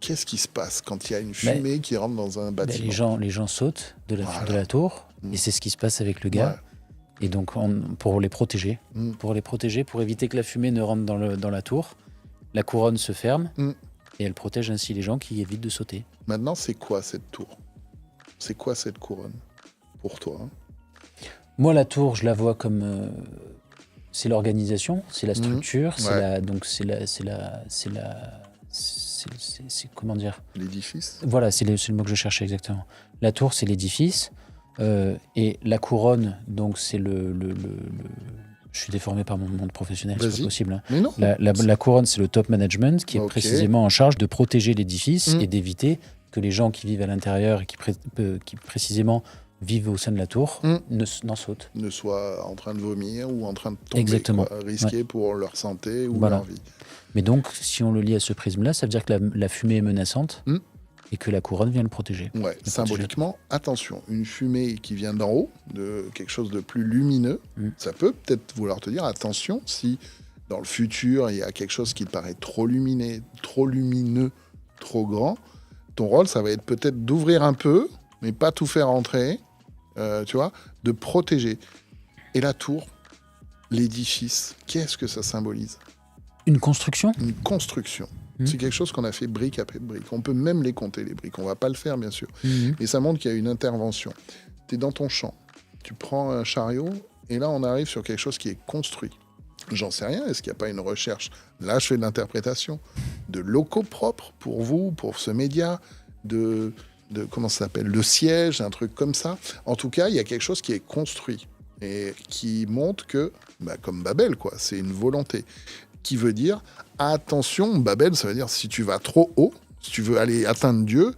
Qu'est-ce qui se passe quand il y a une fumée qui rentre dans un bâtiment? Les gens sautent de la tour, et c'est ce qui se passe avec le gars. Ouais. Et donc, pour les protéger, pour éviter que la fumée ne rentre dans la tour, la couronne se ferme, et elle protège ainsi les gens qui évitent de sauter. Maintenant, c'est quoi cette tour? C'est quoi cette couronne pour toi, hein? Moi, la tour, je la vois comme... c'est l'organisation, c'est la structure, c'est comment dire? L'édifice. Voilà, c'est le mot que je cherchais exactement. La tour, c'est l'édifice. Et la couronne, donc c'est je suis déformé par mon monde professionnel, c'est pas possible. Hein. Mais non. La couronne, c'est le top management qui est précisément en charge de protéger l'édifice et d'éviter que les gens qui vivent à l'intérieur et qui précisément vivent au sein de la tour n'en sautent. Ne soient en train de vomir ou en train de tomber, quoi, risqués pour leur santé ou leur vie. Mais donc, si on le lie à ce prisme-là, ça veut dire que la fumée est menaçante et que la couronne vient le protéger. Ouais, symboliquement, attention, une fumée qui vient d'en haut, de quelque chose de plus lumineux, ça peut peut-être vouloir te dire, attention, si dans le futur, il y a quelque chose qui te paraît trop lumineux, trop grand, ton rôle, ça va être peut-être d'ouvrir un peu, mais pas tout faire entrer, tu vois, de protéger. Et la tour, l'édifice, qu'est-ce que ça symbolise? Une construction? Une construction. C'est quelque chose qu'on a fait brique après brique. On peut même les compter, les briques. On va pas le faire, bien sûr. Mais ça montre qu'il y a une intervention. Tu es dans ton champ. Tu prends un chariot, et là, on arrive sur quelque chose qui est construit. J'en sais rien. Est-ce qu'il n'y a pas une recherche? Là, je fais de l'interprétation. De locaux propres pour vous, pour ce média, de comment ça s'appelle? Le siège, un truc comme ça. En tout cas, il y a quelque chose qui est construit et qui montre que, comme Babel, quoi, c'est une volonté. Qui veut dire, attention, Babel, ça veut dire si tu vas trop haut, si tu veux aller atteindre Dieu,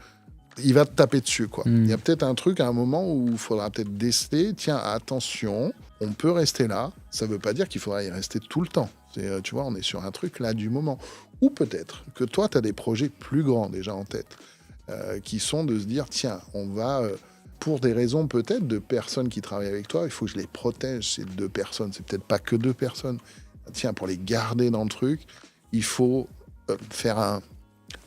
il va te taper dessus, quoi. Il y a peut-être un truc à un moment où il faudra peut-être déceler, tiens, attention, on peut rester là, ça veut pas dire qu'il faudra y rester tout le temps. Tu vois, on est sur un truc là du moment. Ou peut-être que toi, tu as des projets plus grands déjà en tête, qui sont de se dire, tiens, on va... pour des raisons peut-être de personnes qui travaillent avec toi, il faut que je les protège, ces 2 personnes. C'est peut-être pas que 2 personnes. Tiens, pour les garder dans le truc, il faut faire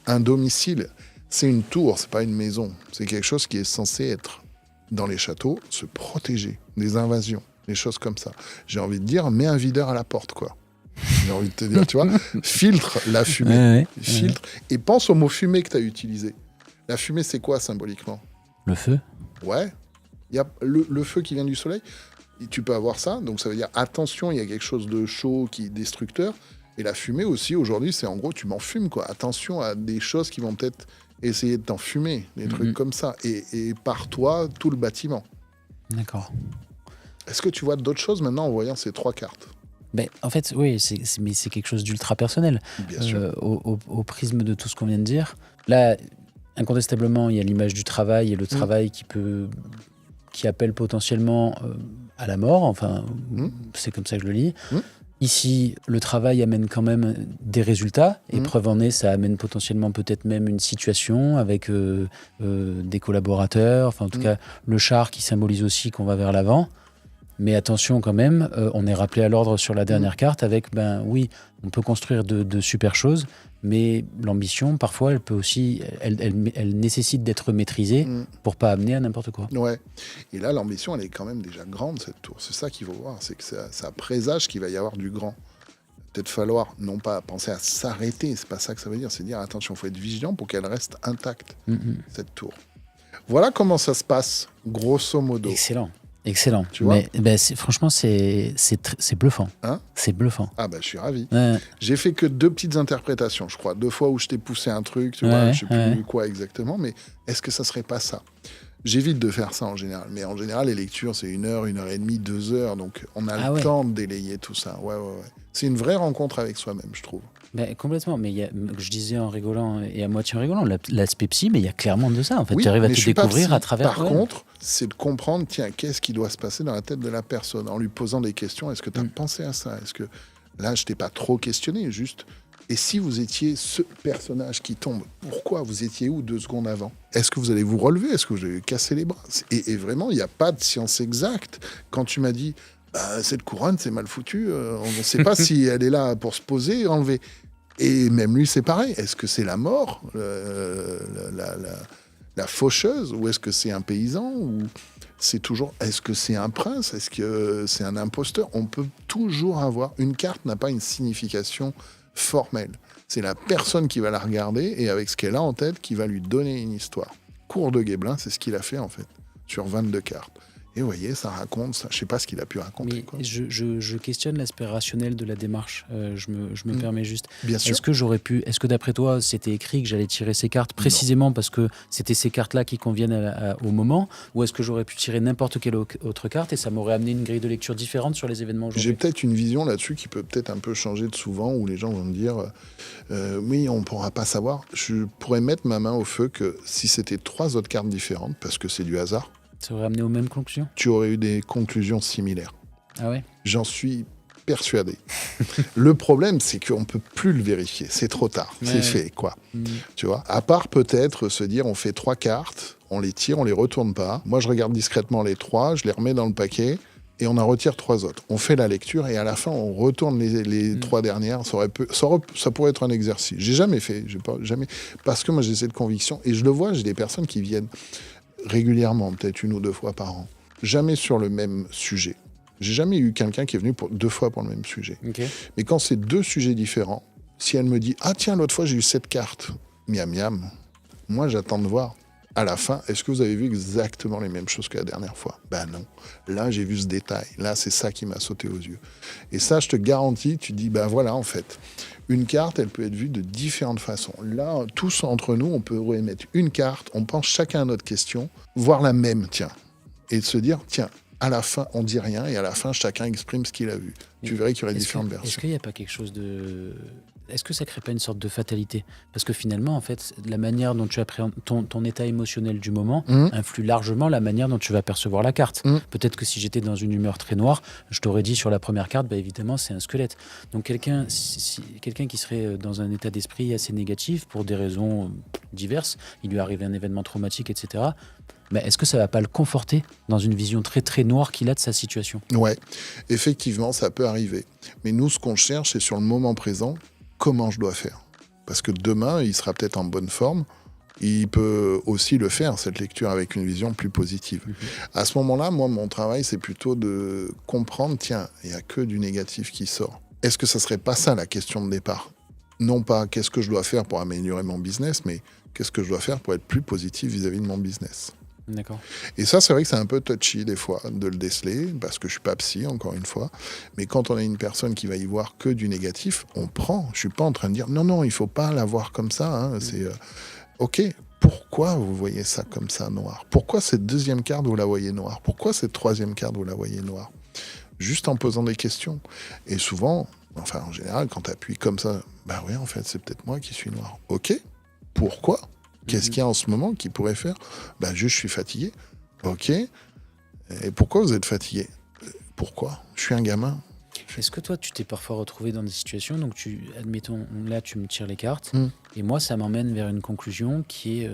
un domicile. C'est une tour, c'est pas une maison. C'est quelque chose qui est censé être dans les châteaux, se protéger des invasions, des choses comme ça. J'ai envie de dire, mets un videur à la porte, quoi. J'ai envie de te dire, tu vois, filtre la fumée, filtre, et pense au mot fumée que tu as utilisé. La fumée, c'est quoi symboliquement ? Le feu ? Ouais, il y a le feu qui vient du soleil, et tu peux avoir ça, donc ça veut dire attention, il y a quelque chose de chaud qui est destructeur, et la fumée aussi, aujourd'hui, c'est en gros, tu m'en fumes, quoi. Attention à des choses qui vont peut-être essayer de t'enfumer, des trucs comme ça, et par toi, tout le bâtiment. D'accord. Est-ce que tu vois d'autres choses maintenant en voyant ces 3 cartes ? Ben, en fait, oui, mais c'est quelque chose d'ultra personnel. Bien sûr. Au prisme de tout ce qu'on vient de dire, là, incontestablement, il y a l'image du travail et le travail qui appelle potentiellement à la mort. Enfin, c'est comme ça que je le lis. Ici, le travail amène quand même des résultats. Et preuve en est, ça amène potentiellement peut-être même une situation avec des collaborateurs. Enfin, en tout cas, le char qui symbolise aussi qu'on va vers l'avant. Mais attention quand même, on est rappelé à l'ordre sur la dernière carte avec, ben oui, on peut construire de super choses, mais l'ambition, parfois, elle peut aussi, elle nécessite d'être maîtrisée pour pas amener à n'importe quoi. Ouais. Et là, l'ambition, elle est quand même déjà grande, cette tour. C'est ça qu'il faut voir, c'est que ça présage qu'il va y avoir du grand. Peut-être falloir, non pas penser à s'arrêter, c'est pas ça que ça veut dire, c'est dire, attention, il faut être vigilant pour qu'elle reste intacte, cette tour. Voilà comment ça se passe, grosso modo. Excellent. Tu vois, mais franchement, c'est bluffant. Hein ? C'est bluffant. Ah ben, je suis ravi. Ouais. J'ai fait que 2 petites interprétations, je crois. 2 fois où je t'ai poussé un truc, tu vois, je sais plus quoi exactement, mais est-ce que ça serait pas ça ? J'évite de faire ça en général. Mais en général, les lectures, c'est 1 heure, 1 heure et demie, 2 heures. Donc, on a le temps de délayer tout ça. Ouais. C'est une vraie rencontre avec soi-même, je trouve. Ben, complètement, mais je disais en rigolant et à moitié en rigolant, l'aspect psy, mais il y a clairement de ça. En fait, Oui, tu arrives à mais te je suis pas découvrir psy. à travers. Par contre, c'est de comprendre, tiens, qu'est-ce qui doit se passer dans la tête de la personne en lui posant des questions. Est-ce que tu as pensé à ça ? Est-ce que là, je t'ai pas trop questionné, juste. Et si vous étiez ce personnage qui tombe, pourquoi vous étiez où 2 secondes avant ? Est-ce que vous allez vous relever ? Est-ce que vous allez casser les bras ? Et vraiment, il n'y a pas de science exacte. Quand tu m'as dit, cette couronne, c'est mal foutu, on ne sait pas si elle est là pour se poser et enlever. Et même lui, c'est pareil. Est-ce que c'est la mort, la faucheuse, ou est-ce que c'est un paysan, ou c'est toujours, est-ce que c'est un prince, est-ce que c'est un imposteur ? On peut toujours avoir, une carte n'a pas une signification formelle. C'est la personne qui va la regarder et avec ce qu'elle a en tête qui va lui donner une histoire. Cours de Guesbelin, c'est ce qu'il a fait en fait, sur 22 cartes. Et vous voyez, ça raconte, ça. Je sais pas ce qu'il a pu raconter. Mais je questionne l'aspect rationnel de la démarche. Je me permets juste. Bien sûr. Est-ce que d'après toi, c'était écrit que j'allais tirer ces cartes précisément parce que c'était ces cartes-là qui conviennent au moment, ou est-ce que j'aurais pu tirer n'importe quelle autre carte et ça m'aurait amené une grille de lecture différente sur les événements aujourd'hui ? J'ai peut-être une vision là-dessus qui peut peut-être un peu changer de souvent, où les gens vont me dire oui, on pourra pas savoir. Je pourrais mettre ma main au feu que si c'était 3 autres cartes différentes, parce que c'est du hasard, ça aurait amené aux mêmes conclusions ? tu aurais eu des conclusions similaires. Ah ouais ? J'en suis persuadé. Le problème, c'est qu'on ne peut plus le vérifier. C'est trop tard. C'est fait, quoi. Tu vois ? À part peut-être se dire, on fait 3 cartes, on les tire, on les retourne pas. Moi, je regarde discrètement les 3, je les remets dans le paquet et on en retire 3 autres. On fait la lecture et à la fin, on retourne les 3 dernières. Ça pourrait être un exercice. J'ai jamais fait. Jamais. Parce que moi, j'ai cette conviction et je le vois, j'ai des personnes qui viennent régulièrement, peut-être 1 ou 2 fois par an. Jamais sur le même sujet. J'ai jamais eu quelqu'un qui est venu 2 fois pour le même sujet. Okay. Mais quand c'est 2 sujets différents, si elle me dit « Ah tiens, l'autre fois, j'ai eu cette carte. » Miam, miam. Moi, j'attends de voir. À la fin, est-ce que vous avez vu exactement les mêmes choses que la dernière fois ? Ben non. Là, j'ai vu ce détail. Là, c'est ça qui m'a sauté aux yeux. Et ça, je te garantis, tu dis, ben voilà, en fait, une carte, elle peut être vue de différentes façons. Là, tous entre nous, on peut remettre une carte, on pense chacun à notre question, voir la même, tiens. Et de se dire, tiens, à la fin, on dit rien, et à la fin, chacun exprime ce qu'il a vu. Tu verrais qu'il y aurait différentes versions. Est-ce qu'il n'y a pas quelque chose de... Est-ce que ça ne crée pas une sorte de fatalité ? Parce que finalement, en fait, la manière dont tu appréhendes ton état émotionnel du moment influe largement la manière dont tu vas percevoir la carte. Peut-être que si j'étais dans une humeur très noire, je t'aurais dit sur la première carte, bah, évidemment, c'est un squelette. Donc quelqu'un qui serait dans un état d'esprit assez négatif, pour des raisons diverses, il lui arrive un événement traumatique, etc., mais est-ce que ça ne va pas le conforter dans une vision très très noire qu'il a de sa situation ? Ouais, effectivement, ça peut arriver. Mais nous, ce qu'on cherche, c'est sur le moment présent, comment je dois faire. Parce que demain, il sera peut-être en bonne forme, il peut aussi le faire, cette lecture, avec une vision plus positive. À ce moment-là, moi, mon travail, c'est plutôt de comprendre, tiens, il n'y a que du négatif qui sort. Est-ce que ça ne serait pas ça la question de départ ? Non pas qu'est-ce que je dois faire pour améliorer mon business, mais qu'est-ce que je dois faire pour être plus positif vis-à-vis de mon business ? D'accord. Et ça, c'est vrai que c'est un peu touchy des fois de le déceler, parce que je suis pas psy, encore une fois. Mais quand on a une personne qui va y voir que du négatif, on prend. Je suis pas en train de dire non, il faut pas la voir comme ça. Hein. C'est ok. Pourquoi vous voyez ça comme ça noir ? Pourquoi cette deuxième carte vous la voyez noire ? Pourquoi cette troisième carte vous la voyez noire ? Juste en posant des questions. Et souvent, enfin en général, quand tu appuies comme ça, bah oui, en fait, c'est peut-être moi qui suis noir. Ok. Pourquoi ? Qu'est-ce qu'il y a en ce moment qui pourrait faire ? Ben, juste, je suis fatigué. Ok. Et pourquoi vous êtes fatigué ? Pourquoi ? Je suis un gamin. Est-ce que toi, tu t'es parfois retrouvé dans des situations, donc admettons, là, tu me tires les cartes, et moi, ça m'emmène vers une conclusion qui est,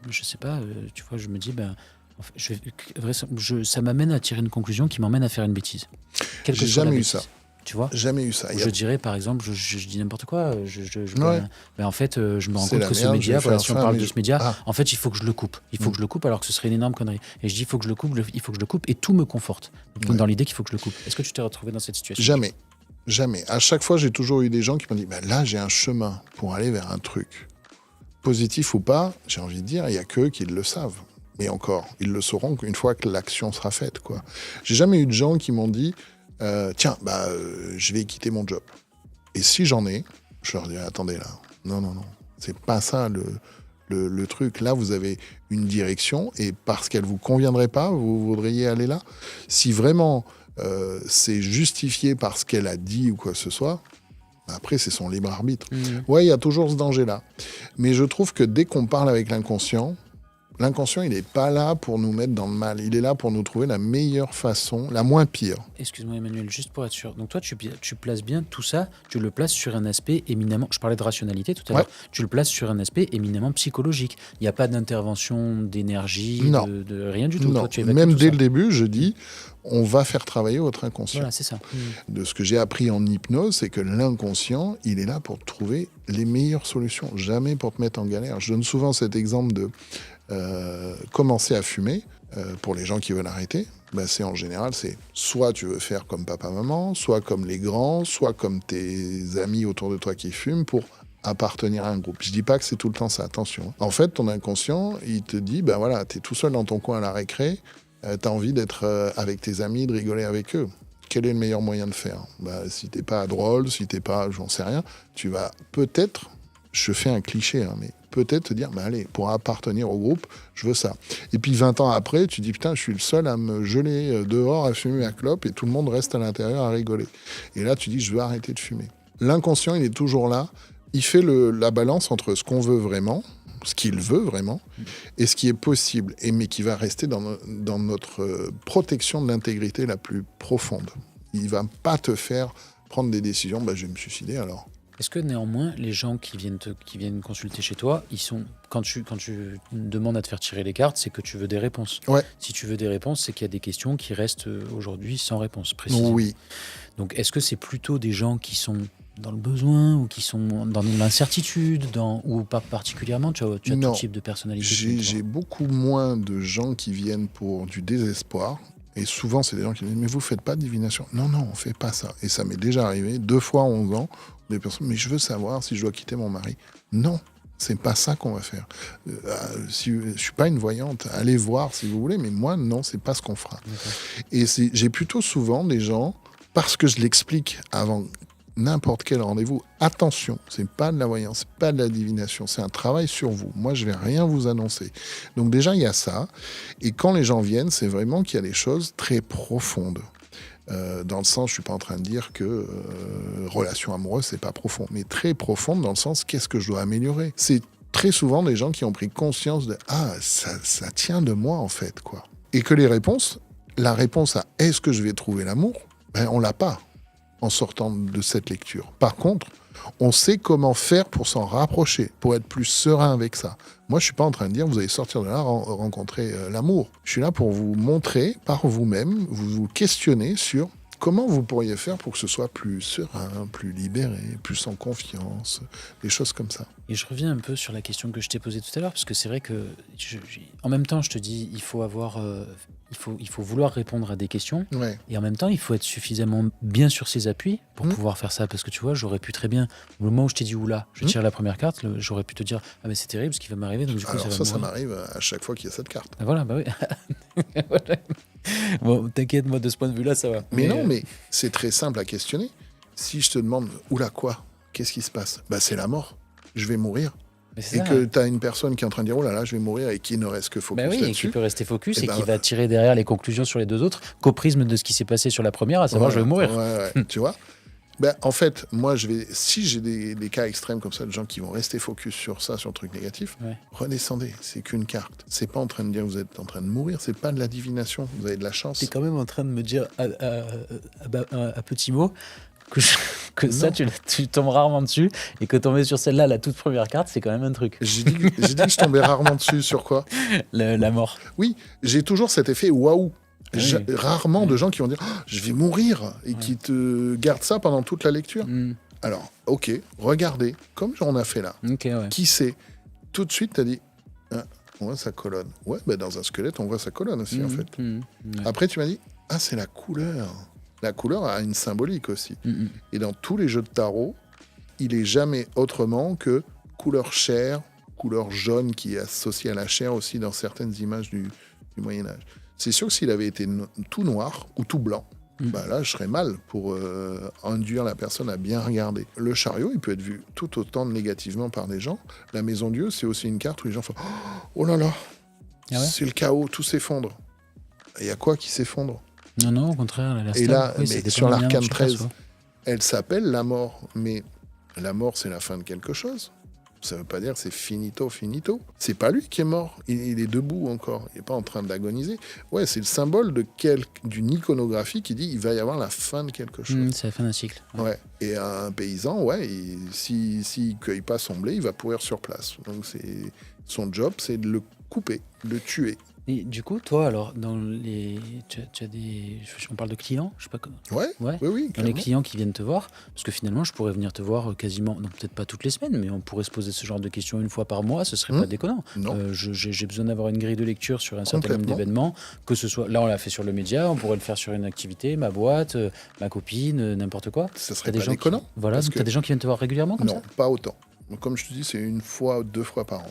je sais pas, tu vois, je me dis, en fait, ça m'amène à tirer une conclusion qui m'emmène à faire une bêtise. J'ai jamais eu ça. Tu vois ? Jamais eu ça. Je dirais, par exemple, je dis n'importe quoi. Ouais. En fait, je me rends C'est compte la que ce merde, média, je vais faire si on ça, parle mais de je- ce média, Ah. en fait, il faut que je le coupe. Il faut que je le coupe, alors que ce serait une énorme connerie. Et je dis, il faut que je le coupe, et tout me conforte. Donc, Ouais. dans l'idée qu'il faut que je le coupe. Est-ce que tu t'es retrouvé dans cette situation ? Jamais. Jamais. À chaque fois, j'ai toujours eu des gens qui m'ont dit là, j'ai un chemin pour aller vers un truc. Positif ou pas, j'ai envie de dire, il n'y a qu'eux qui le savent. Mais encore, ils le sauront qu'une fois que l'action sera faite, quoi. J'ai jamais eu de gens qui m'ont dit tiens, je vais quitter mon job. Et si j'en ai, je leur dis attendez là, non, c'est pas ça le truc. Là, vous avez une direction et parce qu'elle vous conviendrait pas, vous voudriez aller là. Si vraiment c'est justifié par ce qu'elle a dit ou quoi que ce soit, après c'est son libre arbitre. Ouais, il y a toujours ce danger-là. Mais je trouve que dès qu'on parle avec l'inconscient, il n'est pas là pour nous mettre dans le mal. Il est là pour nous trouver la meilleure façon, la moins pire. Excuse-moi Emmanuel, juste pour être sûr. Donc toi, tu places bien tout ça, tu le places sur un aspect éminemment... Je parlais de rationalité tout à l'heure. Tu le places sur un aspect éminemment psychologique. Il n'y a pas d'intervention d'énergie, Non. de rien du tout. Non, Toi, tu évacues même tout dès ça. le début, je dis, on va faire travailler votre inconscient. Voilà, c'est ça. De ce que j'ai appris en hypnose, c'est que l'inconscient, il est là pour trouver les meilleures solutions, jamais pour te mettre en galère. Je donne souvent cet exemple de commencer à fumer, pour les gens qui veulent arrêter. C'est en général, c'est soit tu veux faire comme papa-maman, soit comme les grands, soit comme tes amis autour de toi qui fument pour appartenir à un groupe. Je dis pas que c'est tout le temps ça, attention. En fait, ton inconscient, il te dit, voilà, t'es tout seul dans ton coin à la récré, t'as envie d'être avec tes amis, de rigoler avec eux. Quel est le meilleur moyen de faire ? Si t'es pas drôle, si t'es pas, j'en sais rien, tu vas peut-être, je fais un cliché, mais peut-être te dire, allez, pour appartenir au groupe, je veux ça. Et puis 20 ans après, tu dis, putain, je suis le seul à me geler dehors, à fumer ma clope, et tout le monde reste à l'intérieur à rigoler. Et là, tu dis, je veux arrêter de fumer. L'inconscient, il est toujours là. Il fait la balance entre ce qu'on veut vraiment, ce qu'il veut vraiment, et ce qui est possible, mais qui va rester dans notre protection de l'intégrité la plus profonde. Il ne va pas te faire prendre des décisions, je vais me suicider alors. Est-ce que néanmoins, les gens qui viennent consulter chez toi, quand tu demandes à te faire tirer les cartes, c'est que tu veux des réponses. Ouais. Si tu veux des réponses, c'est qu'il y a des questions qui restent aujourd'hui sans réponse précisément. Oui. Donc, est-ce que c'est plutôt des gens qui sont dans le besoin ou qui sont dans l'incertitude ou pas particulièrement? Tu as Non. tout type de personnalité. J'ai beaucoup moins de gens qui viennent pour du désespoir. Et souvent, c'est des gens qui disent « Mais vous faites pas de divination ?» Non, on fait pas ça. Et ça m'est déjà arrivé 2 fois en 11 ans. Des personnes « Mais je veux savoir si je dois quitter mon mari. » Non, c'est pas ça qu'on va faire. Je suis pas une voyante. Allez voir si vous voulez, mais moi, non, c'est pas ce qu'on fera. D'accord. Et j'ai plutôt souvent des gens, parce que je l'explique avant n'importe quel rendez-vous, attention, c'est pas de la voyance, c'est pas de la divination, c'est un travail sur vous. Moi, je vais rien vous annoncer. Donc déjà, il y a ça. Et quand les gens viennent, c'est vraiment qu'il y a des choses très profondes. Dans le sens, je suis pas en train de dire que relation amoureuse, c'est pas profond, mais très profonde dans le sens, qu'est-ce que je dois améliorer ? C'est très souvent des gens qui ont pris conscience de ça tient de moi en fait, quoi. Et que la réponse à est-ce que je vais trouver l'amour, on l'a pas en sortant de cette lecture. Par contre, on sait comment faire pour s'en rapprocher, pour être plus serein avec ça. Moi, je suis pas en train de dire vous allez sortir de là, rencontrer l'amour. Je suis là pour vous montrer par vous-même, vous questionner sur Comment vous pourriez faire pour que ce soit plus serein, plus libéré, plus en confiance, des choses comme ça? Et je reviens un peu sur la question que je t'ai posée tout à l'heure, parce que c'est vrai que, en même temps, je te dis, il faut vouloir répondre à des questions, Ouais. et en même temps, il faut être suffisamment bien sur ses appuis pour Mmh. pouvoir faire ça. Parce que tu vois, j'aurais pu très bien, au moment où je t'ai dit oula, je tire la première carte, j'aurais pu te dire ah mais c'est terrible ce qui va m'arriver, donc du coup Alors ça va ça mourir. m'arrive à chaque fois qu'il y a cette carte. Ah, voilà, bah oui. Voilà. Bon, t'inquiète, moi de ce point de vue-là, ça va. Mais non, mais c'est très simple à questionner. Si je te demande, oula quoi? Qu'est-ce qui se passe? Bah c'est la mort. Je vais mourir. mais c'est Et ça. que tu as une personne qui est en train de dire, oh là là, je vais mourir, et qui ne reste que focus Bah oui, et qui là-dessus. peut rester focus Eh et ben, qui va tirer derrière les conclusions sur les deux autres qu'au prisme de ce qui s'est passé sur la première, à savoir je vais mourir. Ouais, tu vois? Ben, en fait, moi, si j'ai des cas extrêmes comme ça, de gens qui vont rester focus sur ça, sur le truc négatif, Ouais. redescendez, c'est qu'une carte. C'est pas en train de dire vous êtes en train de mourir, c'est pas de la divination, vous avez de la chance. T'es quand même en train de me dire à petits mots que ça, Non. tu tombes rarement dessus et que tomber sur celle-là, la toute première carte, c'est quand même un truc. J'ai dit que je tombais rarement dessus sur quoi? La mort. Oui, j'ai toujours cet effet waouh. Oui. Rarement de gens qui vont dire oh, je vais mourir et qui te gardent ça pendant toute la lecture. Mm. Alors, ok, regardez, comme on a fait là. Ok, ouais. Qui c'est? Tout de suite, t'as dit ah, on voit sa colonne. Ouais, bah dans un squelette, on voit sa colonne aussi, en fait. Ouais. Après, tu m'as dit ah, c'est la couleur. La couleur a une symbolique aussi. Mm. Et dans tous les jeux de tarot, il est jamais autrement que couleur chair, couleur jaune qui est associée à la chair aussi dans certaines images du Moyen-Âge. C'est sûr que s'il avait été tout noir ou tout blanc, bah là, je serais mal pour induire la personne à bien regarder. Le chariot, il peut être vu tout autant négativement par des gens. La maison Dieu, c'est aussi une carte où les gens font oh là là, Ah ouais c'est le chaos, tout s'effondre. Il y a quoi qui s'effondre? Non, au contraire, elle a l'air Et stable. là, Oui, mais c'est des sur premières l'arcane marches, je pense, 13, ouais. elle s'appelle la mort, mais la mort, c'est la fin de quelque chose. Ça veut pas dire que c'est finito. C'est pas lui qui est mort. Il est debout encore. Il est pas en train d'agoniser. Ouais, c'est le symbole d'une iconographie qui dit il va y avoir la fin de quelque chose. C'est la fin d'un cycle. Ouais. Ouais. Et un paysan, ouais, s'il cueille pas son blé, il va pourrir sur place. Donc son job, c'est de le couper, de le tuer. Et du coup, toi, alors, tu as des. On parle de clients, je sais pas comment. Ouais, Ouais. oui, Dans les clairement. clients qui viennent te voir, parce que finalement, je pourrais venir te voir quasiment, non peut-être pas toutes les semaines, mais on pourrait se poser ce genre de questions une fois par mois, ce serait pas déconnant. Non. J'ai besoin d'avoir une grille de lecture sur un certain nombre Complètement. d'événements, que ce soit, là on l'a fait sur le média, on pourrait le faire sur une activité, ma boîte, ma copine, n'importe quoi. Ça T'as serait des pas gens déconnant. Voilà, parce donc que- t'as des gens qui viennent te voir régulièrement comme Non, ça. pas autant. Comme je te dis, c'est une fois, 2 fois par an.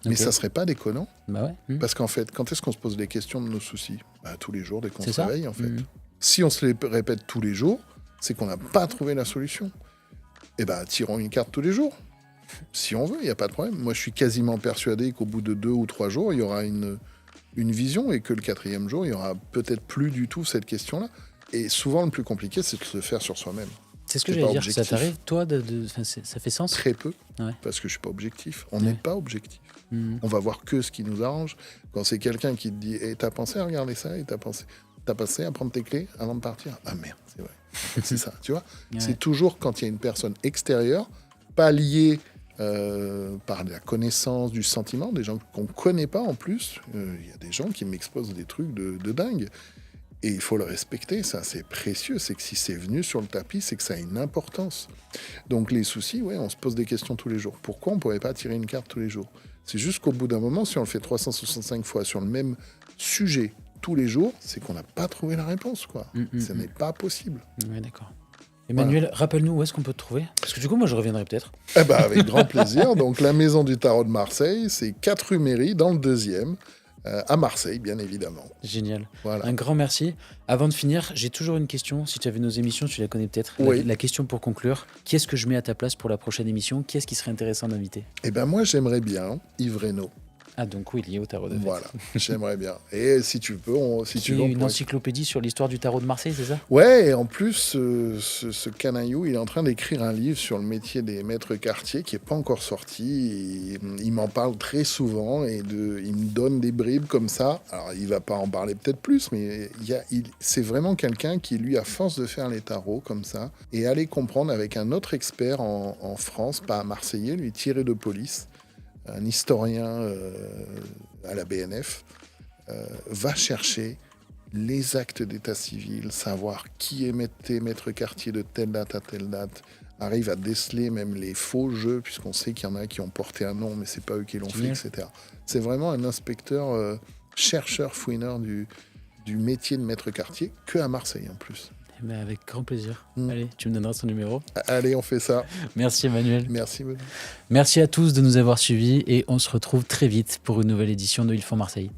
Mais Ok. ça serait pas déconnant, Bah ouais. parce qu'en fait, quand est-ce qu'on se pose les questions de nos soucis? Bah, tous les jours, dès qu'on C'est se ça. réveille, en fait. Mhm. Si on se les répète tous les jours, c'est qu'on n'a pas trouvé la solution. Eh ben, tirons une carte tous les jours. Si on veut, il n'y a pas de problème. Moi, je suis quasiment persuadé qu'au bout de 2 ou 3 jours, il y aura une vision, et que le 4e jour, il y aura peut-être plus du tout cette question-là. Et souvent, le plus compliqué, c'est de se faire sur soi-même. C'est ce que C'est j'allais pas dire. Ça objectif. t'arrive, toi, ça fait sens. Très peu, Ouais. parce que je suis pas objectif. On Ouais. n'est pas objectif. Mhm. On va voir que ce qui nous arrange. Quand c'est quelqu'un qui te dit hey, t'as pensé à regarder ça? Et t'as pensé à prendre tes clés avant de partir? Ah merde, c'est vrai. C'est ça, tu vois. Ouais. C'est toujours quand il y a une personne extérieure, pas liée par la connaissance, du sentiment, des gens qu'on connaît pas en plus. Il y a des gens qui m'exposent des trucs de dingue. Et il faut le respecter, ça c'est précieux. C'est que si c'est venu sur le tapis, c'est que ça a une importance. Donc les soucis, ouais, on se pose des questions tous les jours. Pourquoi on ne pourrait pas tirer une carte tous les jours? C'est juste qu'au bout d'un moment, si on le fait 365 fois sur le même sujet tous les jours, c'est qu'on n'a pas trouvé la réponse, quoi. Ce n'est pas possible. Ouais, d'accord. Emmanuel, rappelle-nous où est-ce qu'on peut te trouver? Parce que du coup, moi, je reviendrai peut-être. Eh ben, avec grand plaisir. Donc la Maison du Tarot de Marseille, c'est 4 rue Méry, dans le 2e, à Marseille, bien évidemment. Génial. Voilà. Un grand merci. Avant de finir, j'ai toujours une question. Si tu as vu nos émissions, tu la connais peut-être. Oui. La question pour conclure, qui est-ce que je mets à ta place pour la prochaine émission? Qui est-ce qui serait intéressant d'inviter? Eh ben moi, j'aimerais bien Yves Reynaud. Ah, donc oui, lié au tarot de fête. Voilà, j'aimerais bien. Et si tu veux, on Une pourrait- encyclopédie sur l'histoire du tarot de Marseille, c'est ça? Ouais, et en plus, ce canaillou, il est en train d'écrire un livre sur le métier des maîtres quartiers qui n'est pas encore sorti. Et il m'en parle très souvent et il me donne des bribes comme ça. Alors, il va pas en parler peut-être plus, mais c'est vraiment quelqu'un qui, lui, à force de faire les tarots comme ça, et aller comprendre avec un autre expert en France, pas un Marseillais, lui, Thierry de Police, un historien à la BNF, va chercher les actes d'état civil, savoir qui était maître quartier de telle date à telle date, arrive à déceler même les faux jeux, puisqu'on sait qu'il y en a qui ont porté un nom, mais c'est pas eux qui l'ont fait, etc. C'est vraiment un inspecteur, chercheur, fouineur du métier de maître quartier, que à Marseille en plus. Mais avec grand plaisir. Allez, tu me donneras son numéro. Allez, on fait ça. Merci Emmanuel. Merci Benoît. Merci à tous de nous avoir suivis et on se retrouve très vite pour une nouvelle édition de Ils font Marseille.